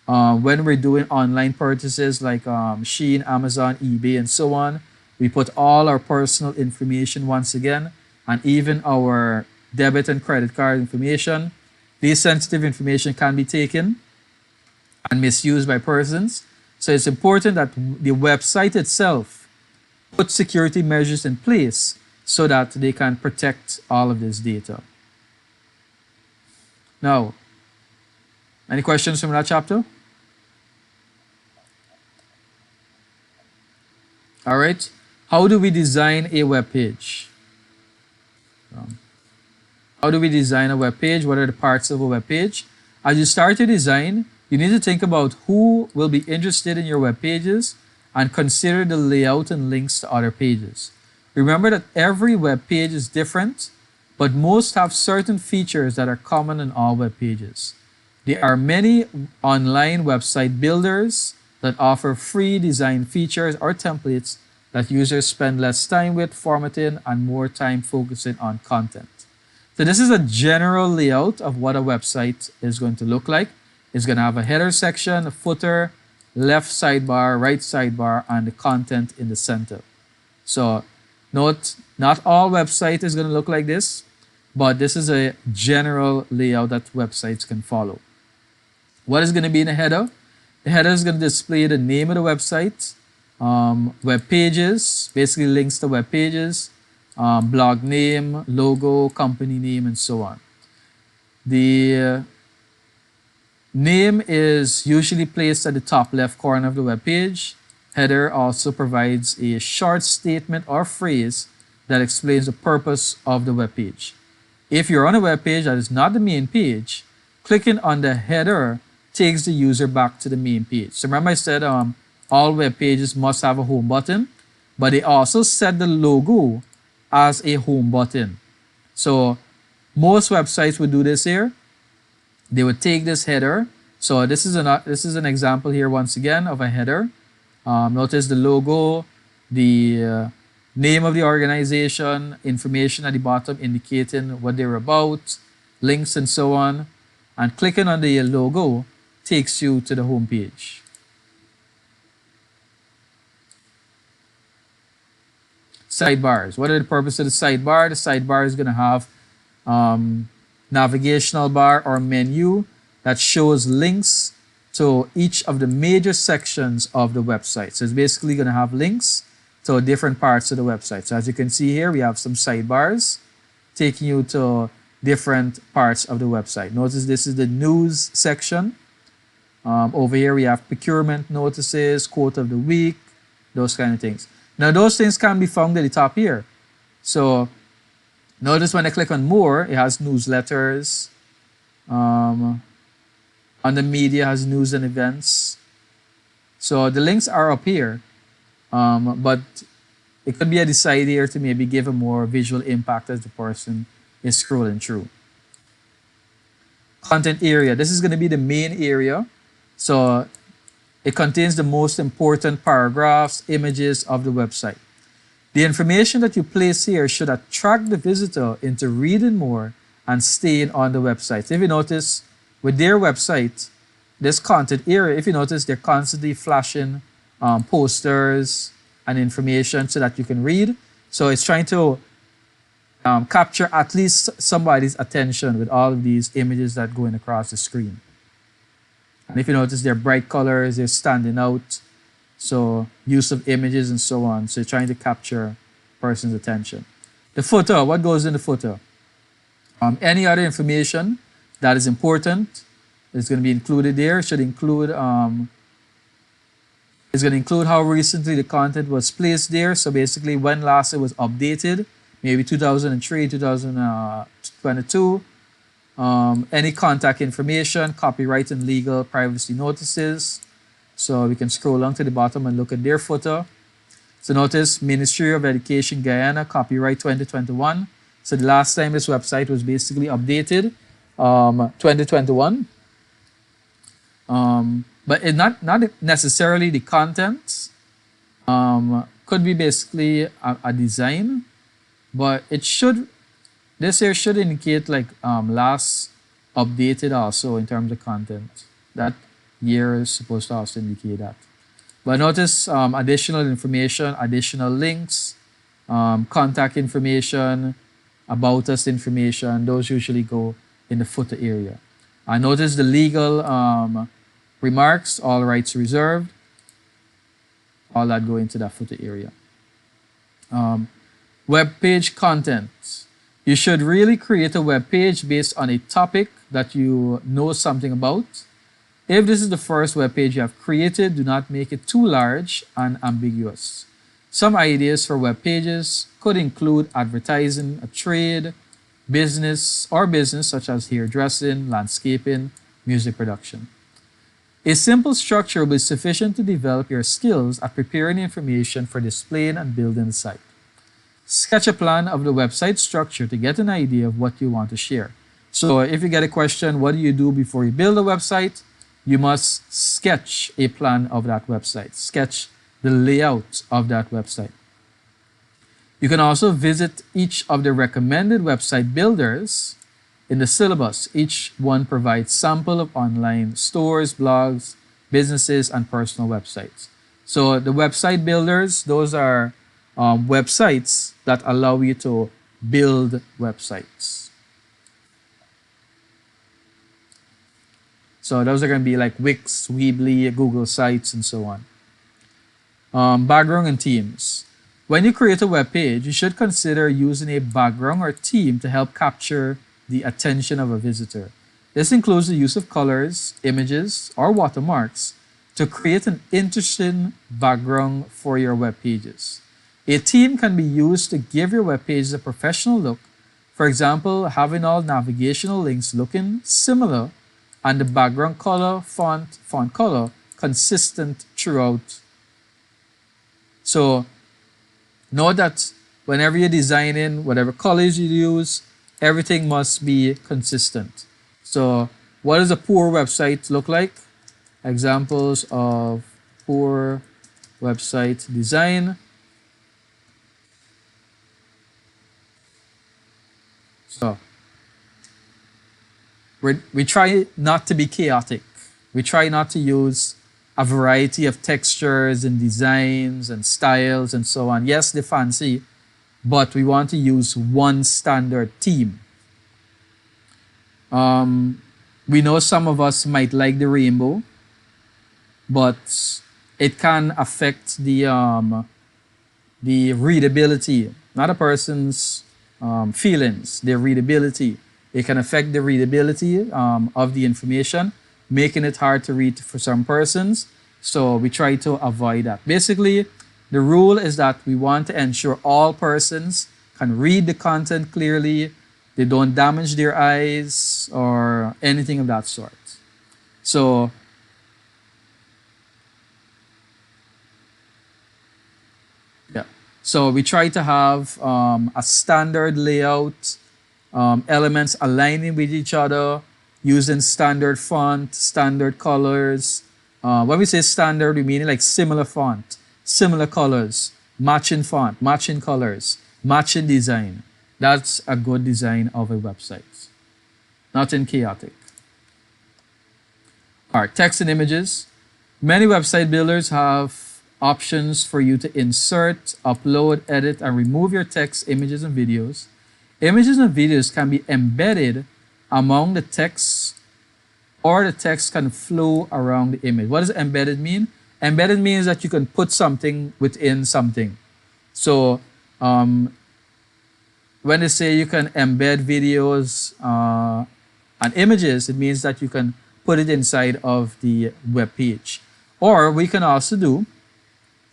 S1: When we're doing online purchases like Shein, Amazon, eBay, and so on, we put all our personal information once again, and even our debit and credit card information. These sensitive information can be taken and misused by persons. So it's important that the website itself put security measures in place so that they can protect all of this data. Now, any questions from that chapter? All right. How do we design a web page? How do we design a web page? What are the parts of a web page? As you start to design, you need to think about who will be interested in your web pages and consider the layout and links to other pages. Remember that every web page is different, but most have certain features that are common in all web pages. There are many online website builders that offer free design features or templates that users spend less time with formatting and more time focusing on content. So this is a general layout of what a website is going to look like. It's going to have a header section, a footer, left sidebar, right sidebar, and the content in the center. So note, not all website is going to look like this, but this is a general layout that websites can follow. What is going to be in the header? The header is going to display the name of the website, web pages, basically links to web pages, blog name, logo, company name, and so on. The name is usually placed at the top left corner of the web page. Header also provides a short statement or phrase that explains the purpose of the web page. If you're on a web page that is not the main page, clicking on the header takes the user back to the main page. So remember I said all web pages must have a home button, but they also set the logo as a home button. So most websites would do this here. They would take this header. So this is an example here once again of a header. Notice the logo, the name of the organization, information at the bottom indicating what they're about, links and so on. And clicking on the logo takes you to the home page. Sidebars. What are the purpose of the sidebar? The sidebar is going to have navigational bar or menu that shows links to each of the major sections of the website. So it's basically going to have links to different parts of the website. So as you can see here, we have some sidebars taking you to different parts of the website. Notice this is the news section. Over here we have procurement notices, quote of the week, those kind of things. Now those things can be found at the top here. So notice when I click on more, it has newsletters. On the media has news and events. So the links are up here, but it could be a decide here to maybe give a more visual impact as the person is scrolling through. Content area. This is going to be the main area. So It contains the most important paragraphs, images of the website. The information that you place here should attract the visitor into reading more and staying on the website. If you notice, with their website, this content area, if you notice, they're constantly flashing posters and information so that you can read. So it's trying to capture at least somebody's attention with all of these images that going across the screen. And if you notice, they're bright colors, they're standing out. So use of images and so on. So you're trying to capture person's attention. The footer, what goes in the footer? Any other information that is important is going to be included there. It should include, it's going to include how recently the content was placed there. So basically when last it was updated, maybe 2003, 2022. Any contact information, copyright and legal privacy notices. So we can scroll along to the bottom and look at their footer. So notice Ministry of Education Guyana, copyright 2021. So the last time this website was basically updated, 2021. But it not necessarily the content. Could be basically a design, but it should, this here should indicate like last updated also in terms of content. That year is supposed to also indicate that. But notice additional information, additional links, contact information, about us information, those usually go in the footer area. I notice the legal remarks, all rights reserved, all that go into that footer area. Web page content. You should really create a web page based on a topic that you know something about. If this is the first web page you have created, do not make it too large and ambiguous. Some ideas for web pages could include advertising a trade, business such as hairdressing, landscaping, music production. A simple structure will be sufficient to develop your skills at preparing information for displaying and building the site. Sketch a plan of the website structure to get an idea of what you want to share. So if you get a question, what do you do before you build a website? You must sketch a plan of that website. Sketch the layout of that website. You can also visit each of the recommended website builders in the syllabus. Each one provides sample of online stores, blogs, businesses, and personal websites. So the website builders, those are websites that allow you to build websites. So those are going to be like Wix, Weebly, Google Sites, and so on. Background and themes. When you create a web page, you should consider using a background or theme to help capture the attention of a visitor. This includes the use of colors, images, or watermarks to create an interesting background for your web pages. A theme can be used to give your web pages a professional look. For example, having all navigational links looking similar and the background color, font color consistent throughout. So know that whenever you're designing, whatever colors you use, everything must be consistent. So what does a poor website look like? Examples of poor website design. So we try not to be chaotic. We try not to use a variety of textures and designs and styles and so on. Yes, they're fancy, but we want to use one standard theme. We know some of us might like the rainbow, but it can affect the readability, not a person's feelings, their readability. It can affect the readability of the information, making it hard to read for some persons. So we try to avoid that. Basically, the rule is that we want to ensure all persons can read the content clearly, they don't damage their eyes or anything of that sort. So yeah, so we try to have a standard layout, elements aligning with each other, using standard font, standard colors, when we say standard, we mean like similar font, similar colors, matching font, matching colors, matching design. That's a good design of a website. Nothing chaotic. All right, text and images. Many website builders have options for you to insert, upload, edit, and remove your text, images, and videos. Images and videos can be embedded among the text, or the text can flow around the image. What does embedded mean? Embedded means that you can put something within something. So when they say you can embed videos and images, it means that you can put it inside of the web page. Or we can also do,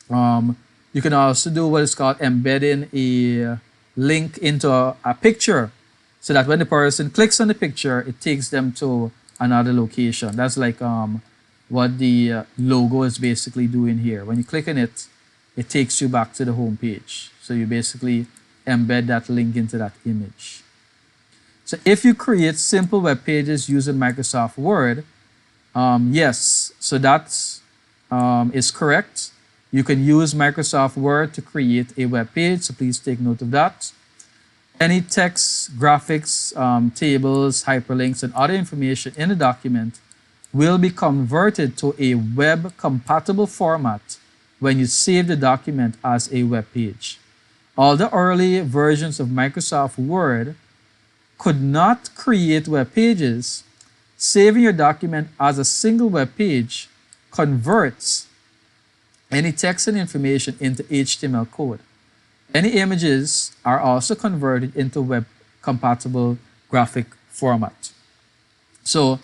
S1: you can also do what is called embedding a link into a picture, so that when the person clicks on the picture, it takes them to another location. That's like what the logo is basically doing here. When you click on it, it takes you back to the home page. So you basically embed that link into that image. So if you create simple web pages using Microsoft Word, yes, so that is correct. You can use Microsoft Word to create a web page, so please take note of that. Any text, graphics, tables, hyperlinks, and other information in the document will be converted to a web-compatible format when you save the document as a web page. All the early versions of Microsoft Word could not create web pages. Saving your document as a single web page converts any text and information into HTML code. Any images are also converted into web-compatible graphic format. So,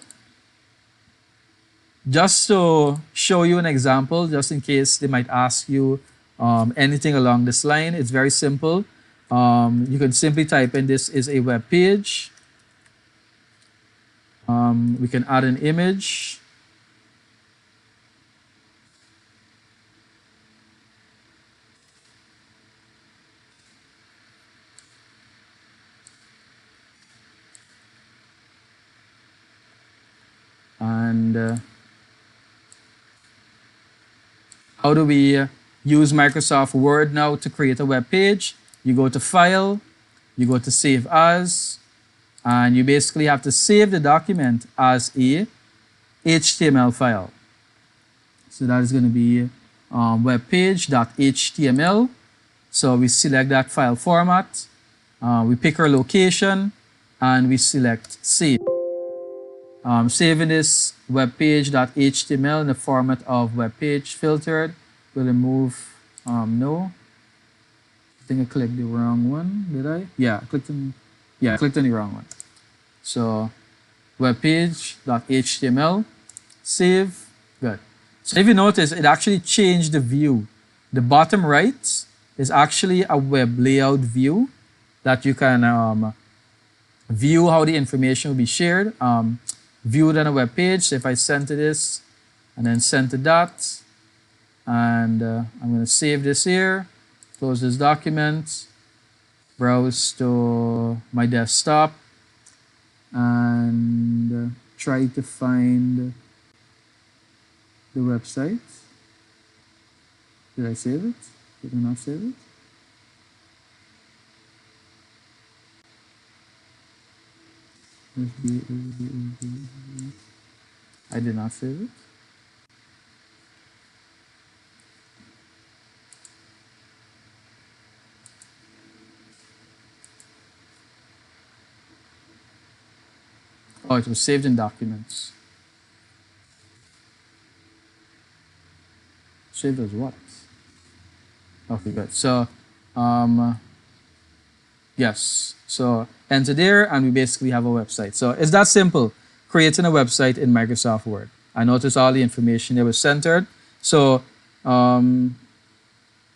S1: just to show you an example, just in case they might ask you anything along this line, it's very simple. You can simply type in this is a web page. We can add an image. And how do we use Microsoft Word now to create a web page? You go to File, you go to Save As, and you basically have to save the document as a HTML file. So that is going to be webpage.html. So we select that file format, we pick our location, and we select Save. Saving this webpage.html in the format of webpage filtered. Will remove, no. I think I clicked the wrong one, did I? Yeah, I clicked on the wrong one. So webpage.html, save, good. So if you notice, it actually changed the view. The bottom right is actually a web layout view that you can view how the information will be shared. Viewed on a web page. So if I center this and then center that, and I'm going to save this here, close this document, browse to my desktop, and try to find the website. Did I save it? Did I not save it? I did not save it. Oh, it was saved in documents. Saved as what? Okay, good. So, yes. So enter there, and we basically have a website. So it's that simple, creating a website in Microsoft Word. I notice all the information there was centered. So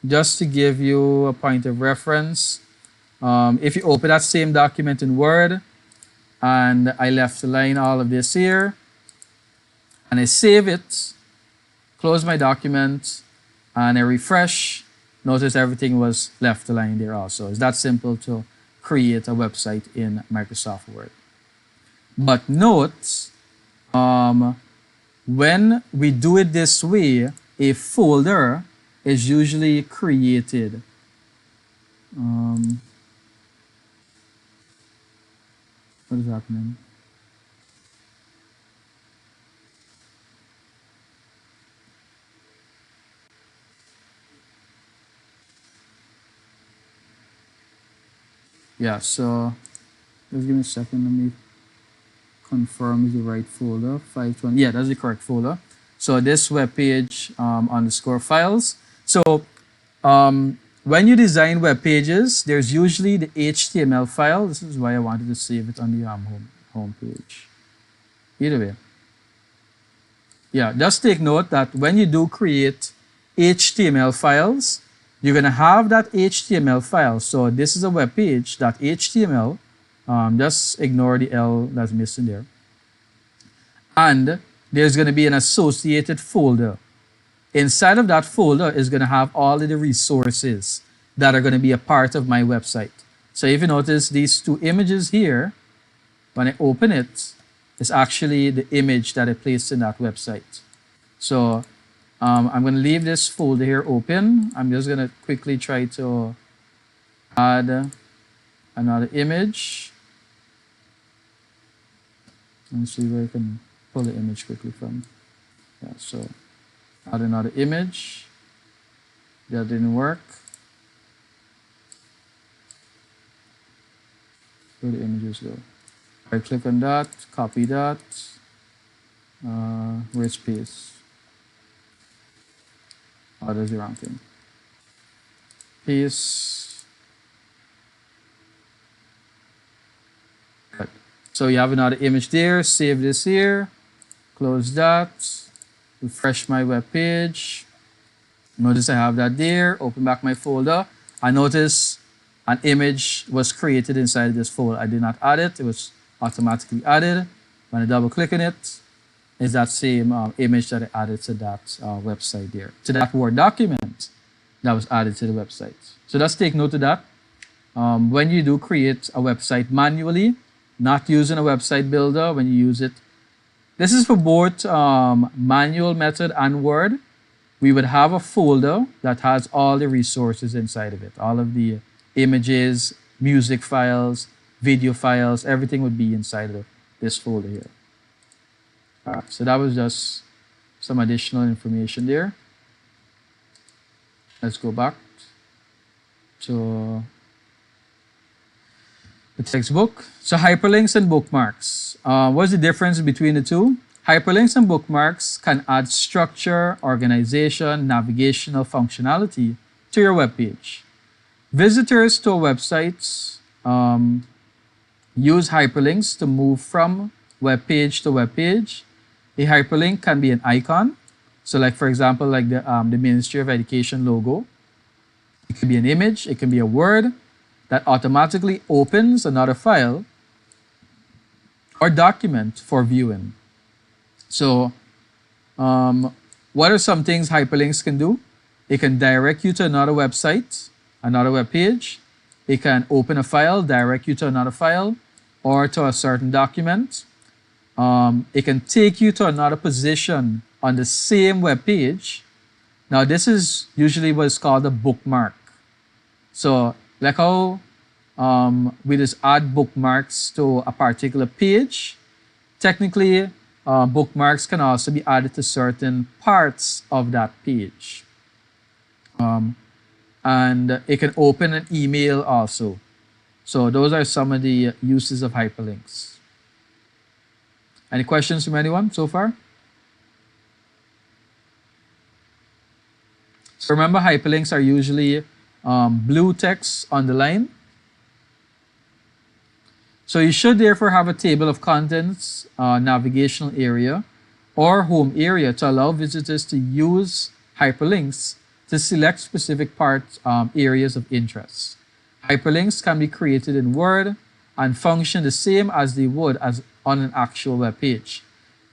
S1: just to give you a point of reference, if you open that same document in Word, and I left align all of this here, and I save it, close my document, and I refresh, notice everything was left aligned there also. It's that simple to create a website in Microsoft Word. But note, when we do it this way, a folder is usually created. What is happening? Yeah, so just give me a second. Let me confirm is the right folder. 520. Yeah, that's the correct folder. So this web page underscore files. So when you design web pages, there's usually the HTML file. This is why I wanted to save it on the home page. Either way. Yeah, just take note that when you do create HTML files, you're going to have that HTML file. So this is a web page, .html. Just ignore the L that's missing there. And there's going to be an associated folder. Inside of that folder is going to have all of the resources that are going to be a part of my website. So if you notice these two images here, when I open it, it's actually the image that I placed in that website. So I'm going to leave this folder here open. I'm just going to quickly try to add another image. Let me see where I can pull the image quickly from. Yeah, so add another image. That didn't work. Where the images go? Right click on that, copy that. Where's paste? Oh, there's the wrong thing. Paste. Good. So you have another image there. Save this here. Close that. Refresh my web page. Notice I have that there. Open back my folder. I notice an image was created inside this folder. I did not add it. It was automatically added. When I double click on it, it's that same image that I added to that website there, to that Word document that was added to the website. So just take note of that. When you do create a website manually, not using a website builder, when you use it, this is for both manual method and Word. We would have a folder that has all the resources inside of it, all of the images, music files, video files, everything would be inside of this folder here. All right, so that was just some additional information there. Let's go back to the textbook. So hyperlinks and bookmarks. What's the difference between the two? Hyperlinks and bookmarks can add structure, organization, navigational functionality to your web page. Visitors to a website use hyperlinks to move from web page to web page. A hyperlink can be an icon. So like, for example, like the Ministry of Education logo. It could be an image. It can be a word that automatically opens another file or document for viewing. So what are some things hyperlinks can do? It can direct you to another website, another web page. It can open a file, direct you to another file or to a certain document. It can take you to another position on the same web page. Now this is usually what's called a bookmark. So like how we just add bookmarks to a particular page, technically bookmarks can also be added to certain parts of that page. And it can open an email also. So those are some of the uses of hyperlinks. Any questions from anyone so far? So remember, hyperlinks are usually blue text on the line. So you should therefore have a table of contents, navigational area, or home area to allow visitors to use hyperlinks to select specific areas of interest. Hyperlinks can be created in Word and function the same as they would as on an actual web page.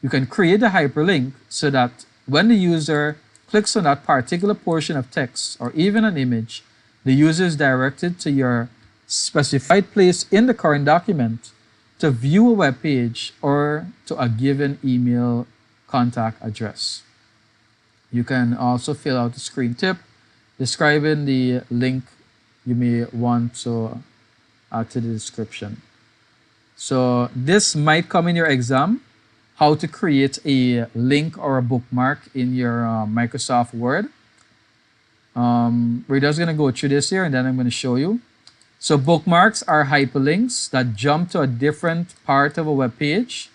S1: You can create a hyperlink so that when the user clicks on that particular portion of text or even an image, the user is directed to your specified place in the current document to view a web page or to a given email contact address. You can also fill out a screen tip describing the link you may want to add to the description. So this might come in your exam, how to create a link or a bookmark in your Microsoft Word. We're just going to go through this here and then I'm going to show you. So bookmarks are hyperlinks that jump to a different part of a web page.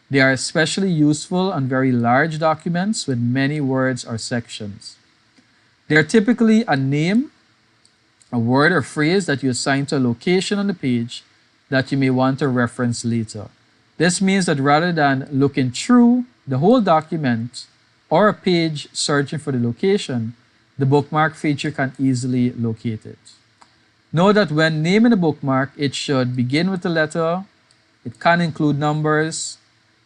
S1: They are especially useful on very large documents with many words or sections. They are typically a name, a word or phrase that you assign to a location on the page that you may want to reference later. This means that rather than looking through the whole document or a page searching for the location, the bookmark feature can easily locate it. Note that when naming a bookmark, it should begin with a letter. It can include numbers.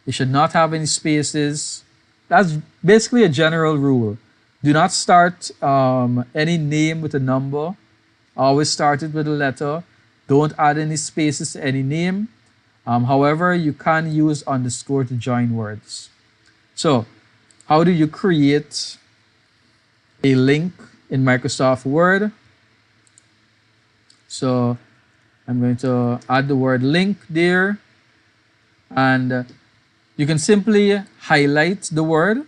S1: It should not have any spaces. That's basically a general rule. Do not start any name with a number. Always start it with a letter. Don't add any spaces to any name. However, you can use underscore to join words. So, how do you create a link in Microsoft Word? So, I'm going to add the word link there. And you can simply highlight the word.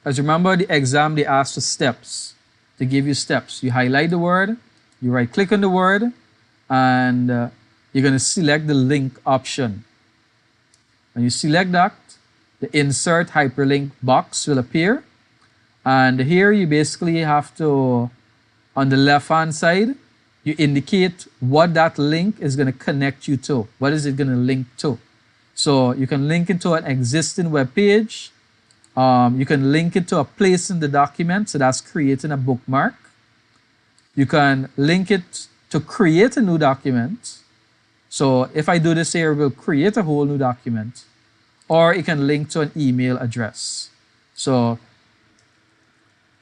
S1: As remember, the exam, they ask for steps. They give you steps. You highlight the word, you right click on the word, and you're going to select the link option. When you select that, the insert hyperlink box will appear. And here you basically have to, on the left hand side, you indicate what that link is going to connect you to. What is it going to link to? So you can link it to an existing web page. You can link it to a place in the document. So that's creating a bookmark. You can link it to create a new document. So if I do this here, we'll create a whole new document. Or it can link to an email address. So,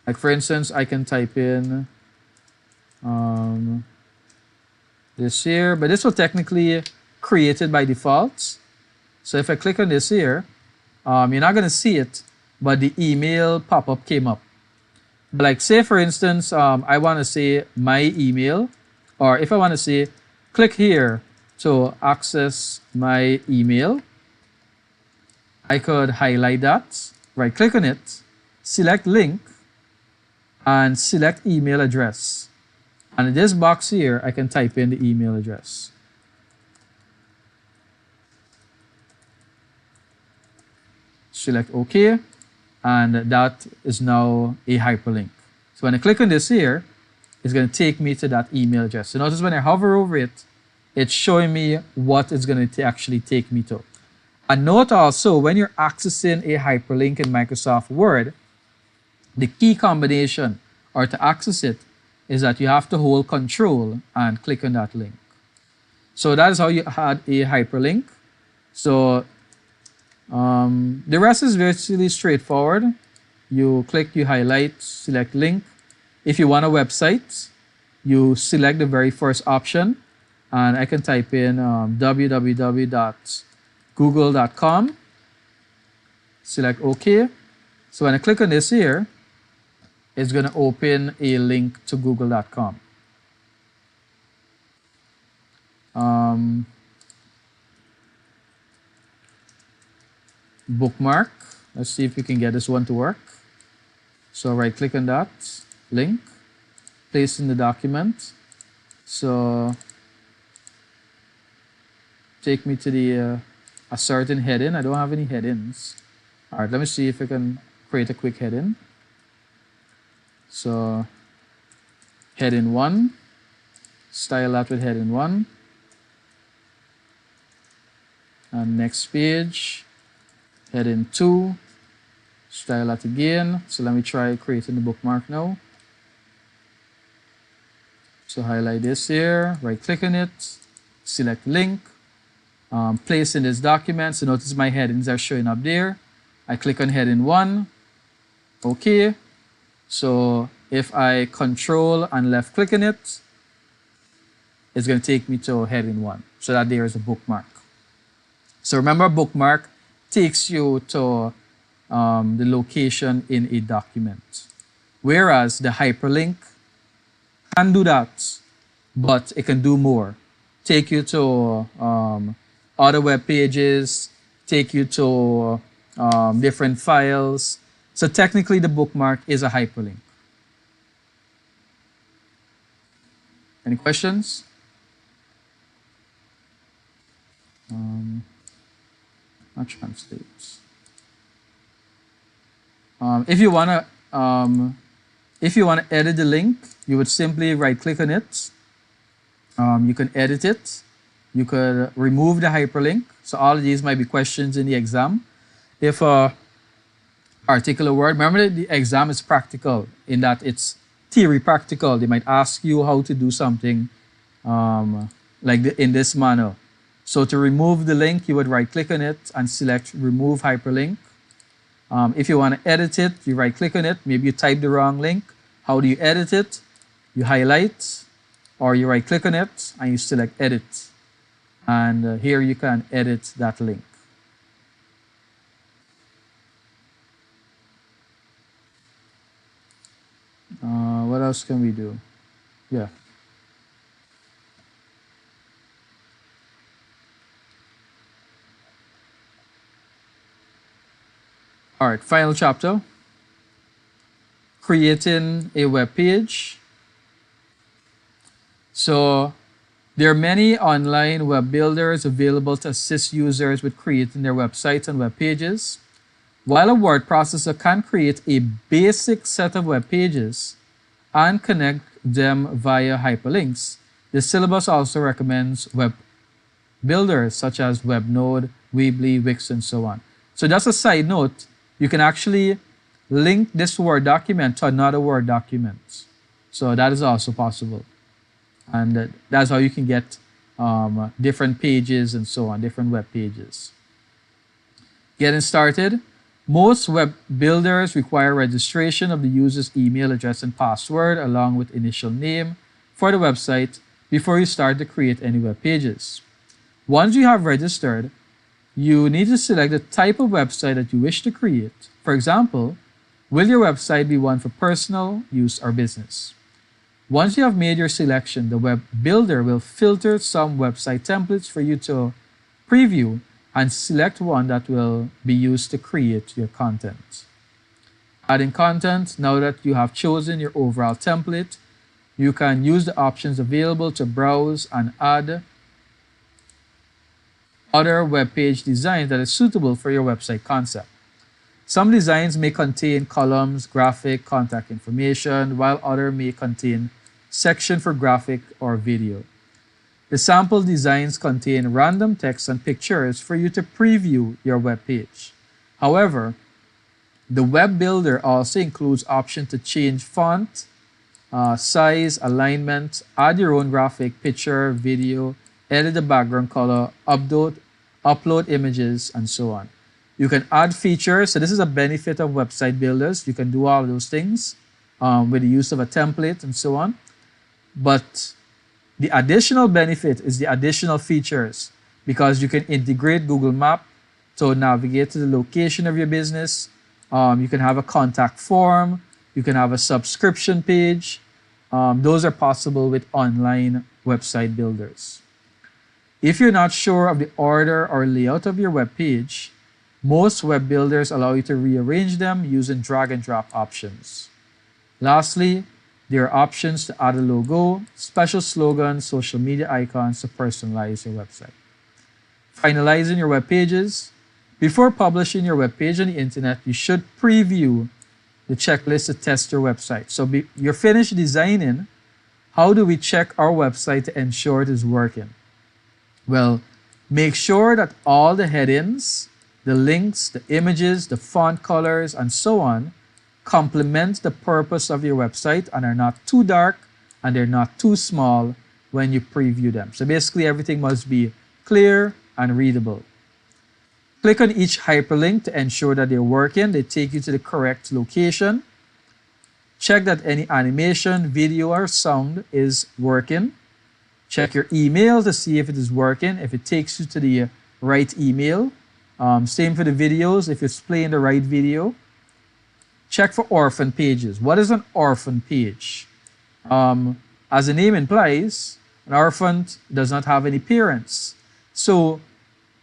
S1: like for instance, I can type in this here, but this will technically create it by default. So if I click on this here, you're not going to see it, but the email pop-up came up. Like say for instance, I want to say my email, or if I want to say, click here to access my email, I could highlight that, right click on it, select link, and select email address. And in this box here, I can type in the email address. Select OK, and that is now a hyperlink. So when I click on this here, it's going to take me to that email address. So notice when I hover over it, it's showing me what it's going to actually take me to. And note also, when you're accessing a hyperlink in Microsoft Word, the key combination, or to access it, is that you have to hold Control and click on that link. So that is how you add a hyperlink. So the rest is virtually straightforward. You click, you highlight, select link. If you want a website, you select the very first option, and I can type in www.google.com, select OK. So when I click on this here, it's going to open a link to google.com. Bookmark. Let's see if we can get this one to work. So right click on that link, place in the document. So take me to the a certain heading. I don't have any headings. All right, let me see if I can create a quick heading. So heading 1, style that with heading 1. And next page, heading 2, style that again. So let me try creating the bookmark now. So highlight this here, right click on it, select link, place in this document. So notice my headings are showing up there. I click on heading 1, OK. So if I control and left click on it, it's going to take me to heading 1. So that there is a bookmark. So remember, bookmark takes you to the location in a document. Whereas the hyperlink can do that, but it can do more. Take you to other web pages, take you to different files. So technically the bookmark is a hyperlink. Any questions? Not translates. If you wanna edit the link, you would simply right-click on it. You can edit it. You could remove the hyperlink. So all of these might be questions in the exam. If a particular word, remember that the exam is practical in that it's theory practical. They might ask you how to do something in this manner. So to remove the link, you would right-click on it and select Remove Hyperlink. If you want to edit it, you right-click on it. Maybe you type the wrong link. How do you edit it? You highlight, or you right-click on it and you select Edit. And here you can edit that link. What else can we do? Yeah. All right, final chapter. Creating a web page. So there are many online web builders available to assist users with creating their websites and web pages. While a word processor can create a basic set of web pages and connect them via hyperlinks, the syllabus also recommends web builders such as WebNode, Weebly, Wix, and so on. So just a side note, you can actually link this Word document to another Word document. So that is also possible. And that's how you can get different pages and so on, different web pages. Getting started. Most web builders require registration of the user's email address and password along with initial name for the website before you start to create any web pages. Once you have registered, you need to select the type of website that you wish to create. For example, will your website be one for personal use or business? Once you have made your selection, the web builder will filter some website templates for you to preview and select one that will be used to create your content. Adding content, now that you have chosen your overall template, you can use the options available to browse and add other web page designs that is suitable for your website concept. Some designs may contain columns, graphic, contact information, while others may contain section for graphic or video. The sample designs contain random text and pictures for you to preview your web page. However, the web builder also includes option to change font, size, alignment, add your own graphic, picture, video, edit the background color, upload images, and so on. You can add features. So this is a benefit of website builders. You can do all of those things with the use of a template and so on. But the additional benefit is the additional features because you can integrate Google Maps to navigate to the location of your business. You can have a contact form. You can have a subscription page. Those are possible with online website builders. If you're not sure of the order or layout of your web page, most web builders allow you to rearrange them using drag and drop options. Lastly, there are options to add a logo, special slogans, social media icons to personalize your website. Finalizing your web pages. Before publishing your web page on the internet, you should preview the checklist to test your website. So you're finished designing. How do we check our website to ensure it is working? Well, make sure that all the headings, the links, the images, the font colors, and so on complement the purpose of your website and are not too dark and they're not too small when you preview them. So basically everything must be clear and readable. Click on each hyperlink to ensure that they're working. They take you to the correct location. Check that any animation, video, or sound is working. Check your email to see if it is working. If it takes you to the right email, Same for the videos. If it's playing the right video, check for orphan pages. What is an orphan page? As the name implies, an orphan does not have any parents. So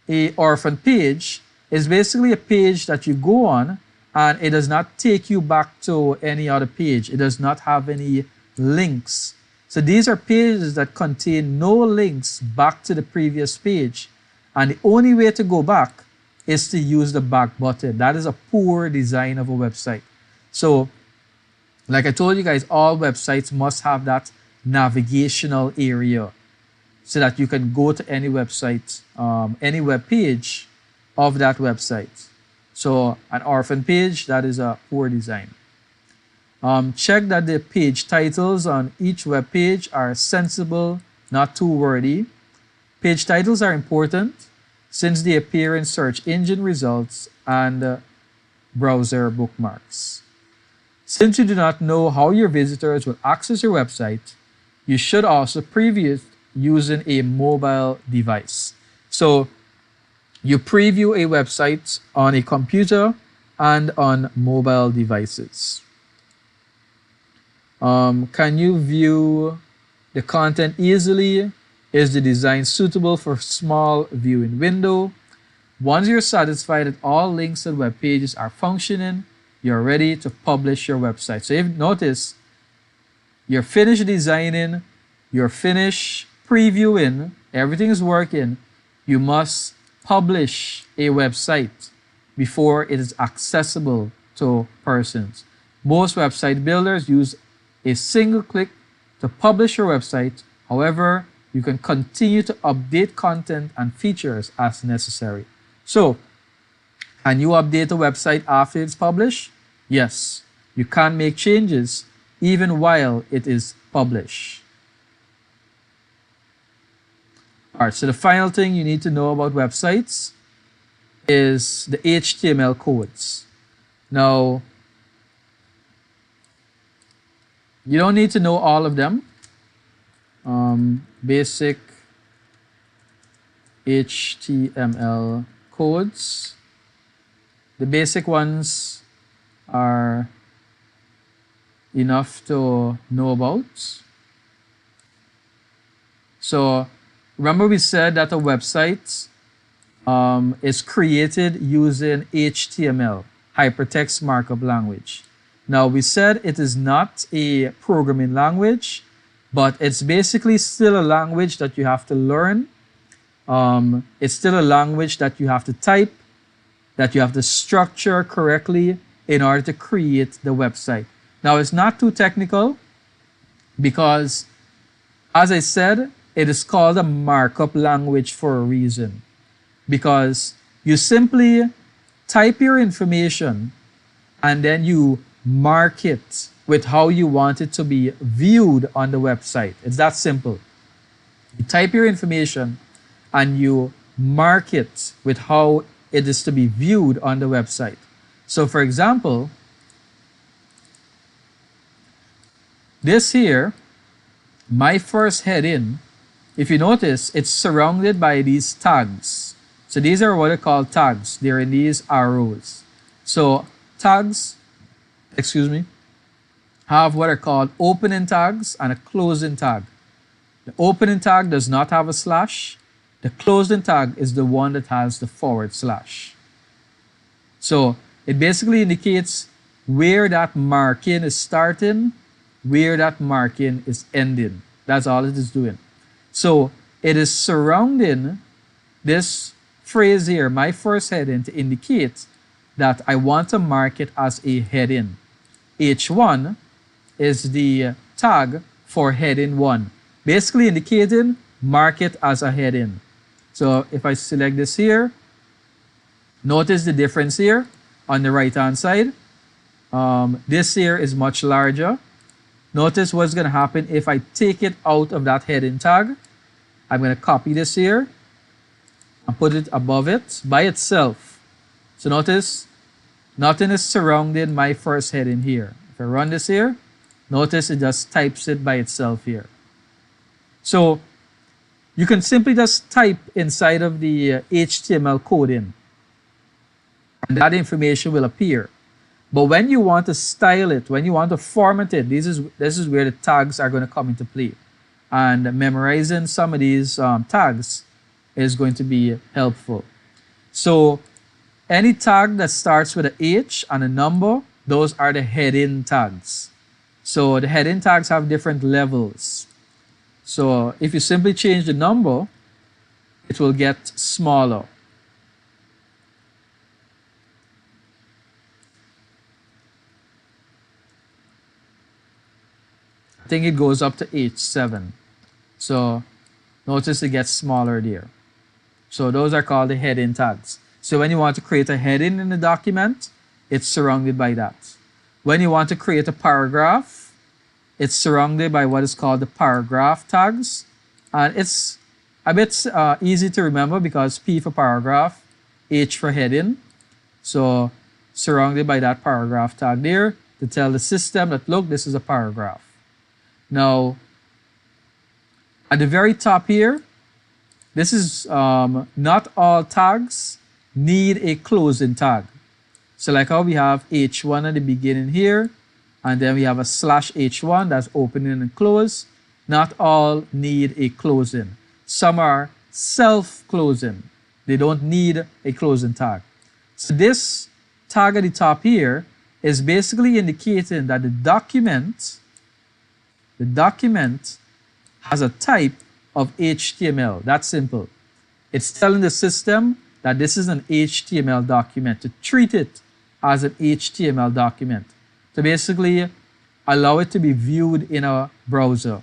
S1: a orphan page is basically a page that you go on and it does not take you back to any other page. It does not have any links. So these are pages that contain no links back to the previous page. And the only way to go back is to use the back button. That is a poor design of a website. So, like I told you guys, all websites must have that navigational area so that you can go to any website, any web page of that website. So an orphan page, that is a poor design. Check that the page titles on each web page are sensible, not too wordy. Page titles are important since they appear in search engine results and browser bookmarks. Since you do not know how your visitors will access your website, you should also preview it using a mobile device. So you preview a website on a computer and on mobile devices. Can you view the content easily? Is the design suitable for small viewing window? Once you're satisfied that all links and web pages are functioning, you're ready to publish your website. So if you notice, you're finished designing, you're finished previewing, everything is working, you must publish a website before it is accessible to persons. Most website builders use a single click to publish your website. However, you can continue to update content and features as necessary. So, can you update a website after it's published? Yes, you can make changes even while it is published. All right, so the final thing you need to know about websites is the HTML codes. Now, you don't need to know all of them. Basic HTML codes. The basic ones are enough to know about. So remember we said that a website is created using HTML, hypertext markup language. Now we said it is not a programming language, but it's basically still a language that you have to learn. It's still a language that you have to type, that you have to structure correctly in order to create the website. Now it's not too technical because, as I said, it is called a markup language for a reason. Because you simply type your information and then you mark it with how you want it to be viewed on the website. It's that simple. You type your information and you mark it with how it is to be viewed on the website. So for example, this here, my first heading, if you notice, it's surrounded by these tags. So these are what are called tags. They're in these arrows. So tags, have what are called opening tags and a closing tag. The opening tag does not have a slash. The closing tag is the one that has the /. So it basically indicates where that marking is starting, where that marking is ending. That's all it is doing. So it is surrounding this phrase here, my first heading, to indicate that I want to mark it as a heading. H1 is the tag for heading 1, basically indicating mark it as a heading. So if I select this here, notice the difference here on the right hand side. This here is much larger. Notice what's going to happen if I take it out of that heading tag. I'm going to copy this here and put it above it by itself. So notice nothing is surrounding my first heading here. If I run this here, notice it just types it by itself here. So you can simply just type inside of the HTML coding And that information will appear. But when you want to style it, when you want to format it, this is where the tags are going to come into play. And memorizing some of these tags is going to be helpful. So any tag that starts with an H and a number, those are the heading tags. So the heading tags have different levels. So if you simply change the number, it will get smaller. I think it goes up to H7. So notice it gets smaller there. So those are called the heading tags. So when you want to create a heading in the document, it's surrounded by that. When you want to create a paragraph, it's surrounded by what is called the paragraph tags. And it's a bit easy to remember because P for paragraph, H for heading. So surrounded by that paragraph tag there to tell the system that, look, this is a paragraph. Now, at the very top here, this is not all tags need a closing tag. So like how we have H1 at the beginning here, and then we have a slash H1 that's opening and close. Not all need a closing. Some are self-closing. They don't need a closing tag. So this tag at the top here is basically indicating that the document has a type of HTML. That's simple. It's telling the system that this is an HTML document, to treat it as an HTML document, to basically allow it to be viewed in a browser.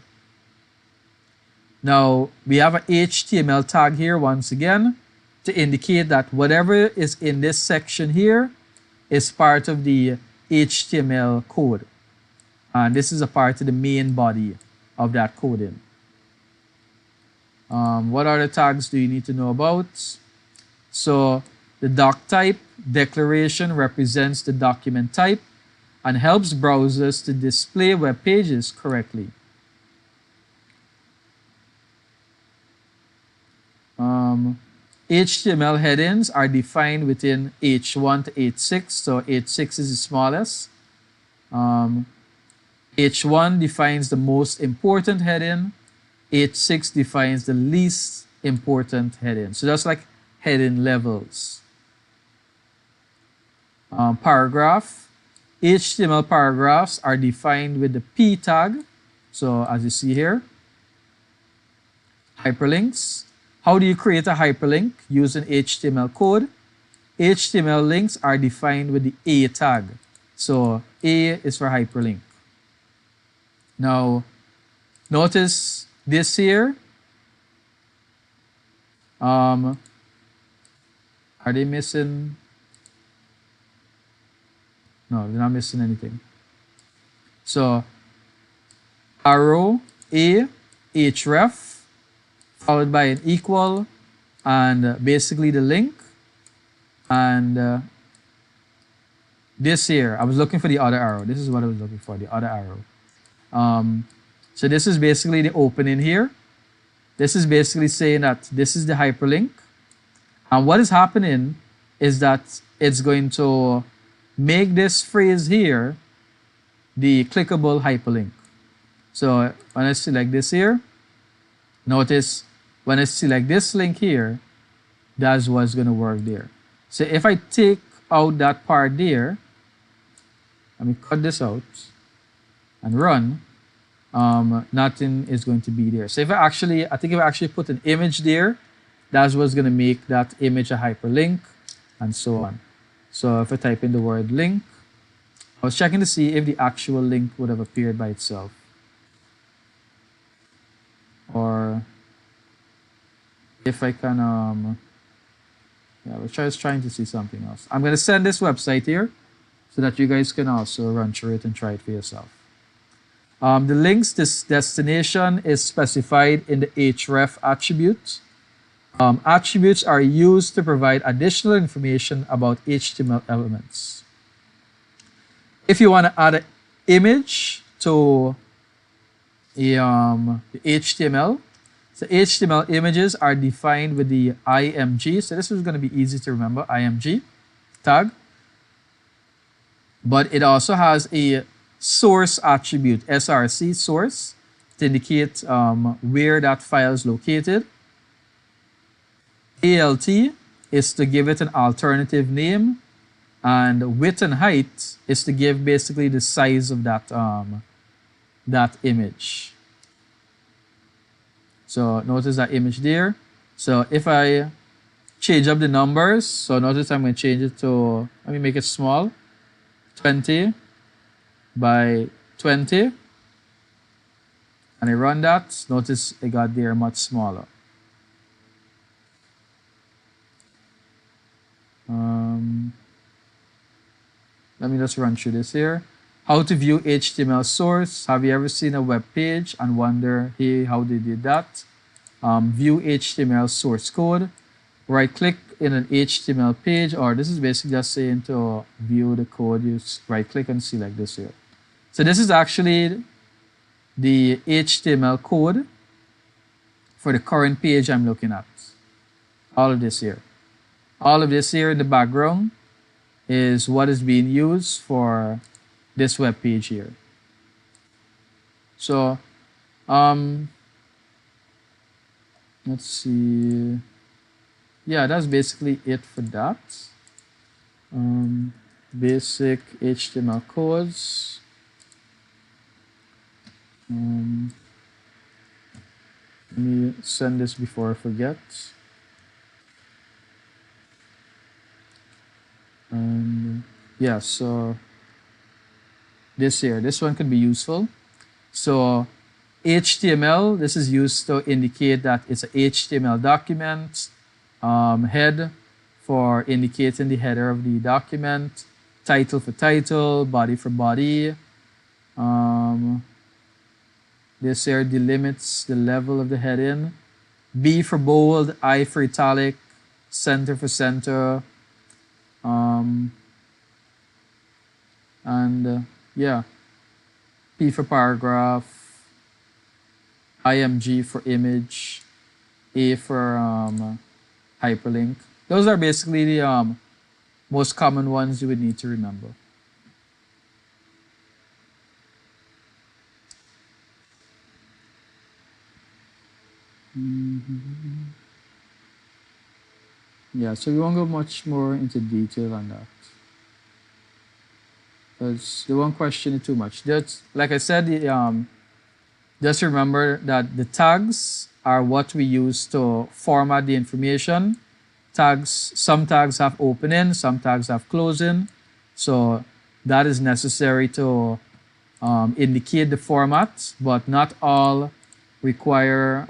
S1: Now, we have an HTML tag here once again to indicate that whatever is in this section here is part of the HTML code. And this is a part of the main body of that coding. What other tags do you need to know about? So the doc type declaration represents the document type and helps browsers to display web pages correctly. HTML headings are defined within H1 to H6. So H6 is the smallest. H1 defines the most important heading. H6 defines the least important heading. So that's like heading levels. Paragraph. HTML paragraphs are defined with the P tag. So as you see here. Hyperlinks. How do you create a hyperlink using HTML code? HTML links are defined with the A tag. So A is for hyperlink. Now, notice this here. Are they missing? No, they're not missing anything. So, arrow A, href, followed by an equal, and basically the link. And this here, I was looking for the other arrow. This is what I was looking for, the other arrow. So this is basically the opening here. This is basically saying that this is the hyperlink. And what is happening is that it's going to make this phrase here the clickable hyperlink. So when I select this here, notice when I select this link here, that's what's going to work there. So if I take out that part there, let me cut this out and run, nothing is going to be there. So if I think if I actually put an image there, that's what's going to make that image a hyperlink, and so on. So if I type in the word link, I was checking to see if the actual link would have appeared by itself. Or if I can, I was just trying to see something else. I'm going to send this website here so that you guys can also run through it and try it for yourself. The link's destination is specified in the href attribute. Attributes are used to provide additional information about HTML elements. If you want to add an image to the HTML, so HTML images are defined with the IMG. So this is going to be easy to remember, IMG tag, but it also has a source attribute, src, source, to indicate where that file is located. alt is to give it an alternative name, and width and height is to give basically the size of that image. So notice that image there. So if I change up the numbers, so notice I'm going to change it to, let me make it small, 20 by 20, and I run that. Notice it got there much smaller. Let me just run through this here. How to view HTML source. Have you ever seen a web page and wonder, hey, how they did that? View HTML source code. Right click in an HTML page, or this is basically just saying to view the code. You right click and select this here. So this is actually the HTML code for the current page I'm looking at. All of this here. All of this here in the background is what is being used for this web page here. So let's see. Yeah, that's basically it for that. Basic HTML codes. Let me send this before I forget. Yeah, so this here, this one could be useful. So HTML, this is used to indicate that it's a HTML document. Head for indicating the header of the document. Title for title, body for body. This here delimits the level of the heading. B for bold, I for italic, center for center. Yeah, P for paragraph, IMG for image, A for hyperlink. Those are basically the most common ones you would need to remember. Yeah, so we won't go much more into detail on that, because they won't question it too much. Just like I said, just remember that the tags are what we use to format the information. Tags, some tags have opening, some tags have closing, so that is necessary to indicate the format, but not all require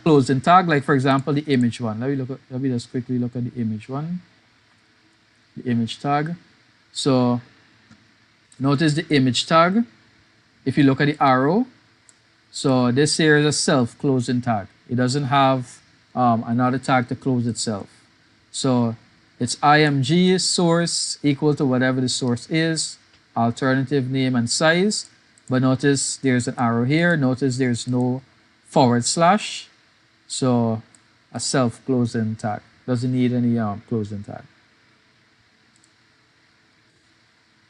S1: closing tag. Like for example, the image one. Let me just quickly look at the image one. The image tag. So notice the image tag. If you look at the arrow, so this here is a self-closing tag. It doesn't have another tag to close itself. So it's img source equal to whatever the source is, alternative name and size. But notice there's an arrow here. Notice there's no /. So a self-closing tag. Doesn't need any closing tag.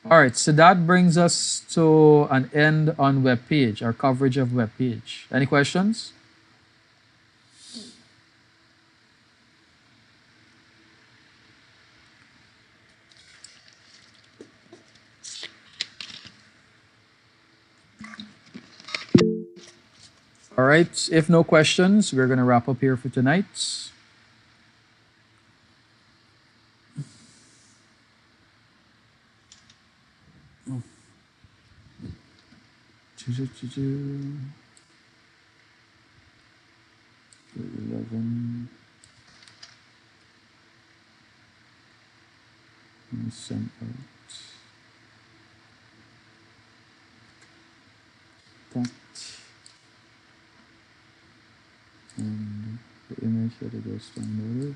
S1: All right, so that brings us to an end on web page, our coverage of web page. Any questions? All right, if no questions, we're going to wrap up here for tonight. Send out that, and the image that it was downloaded.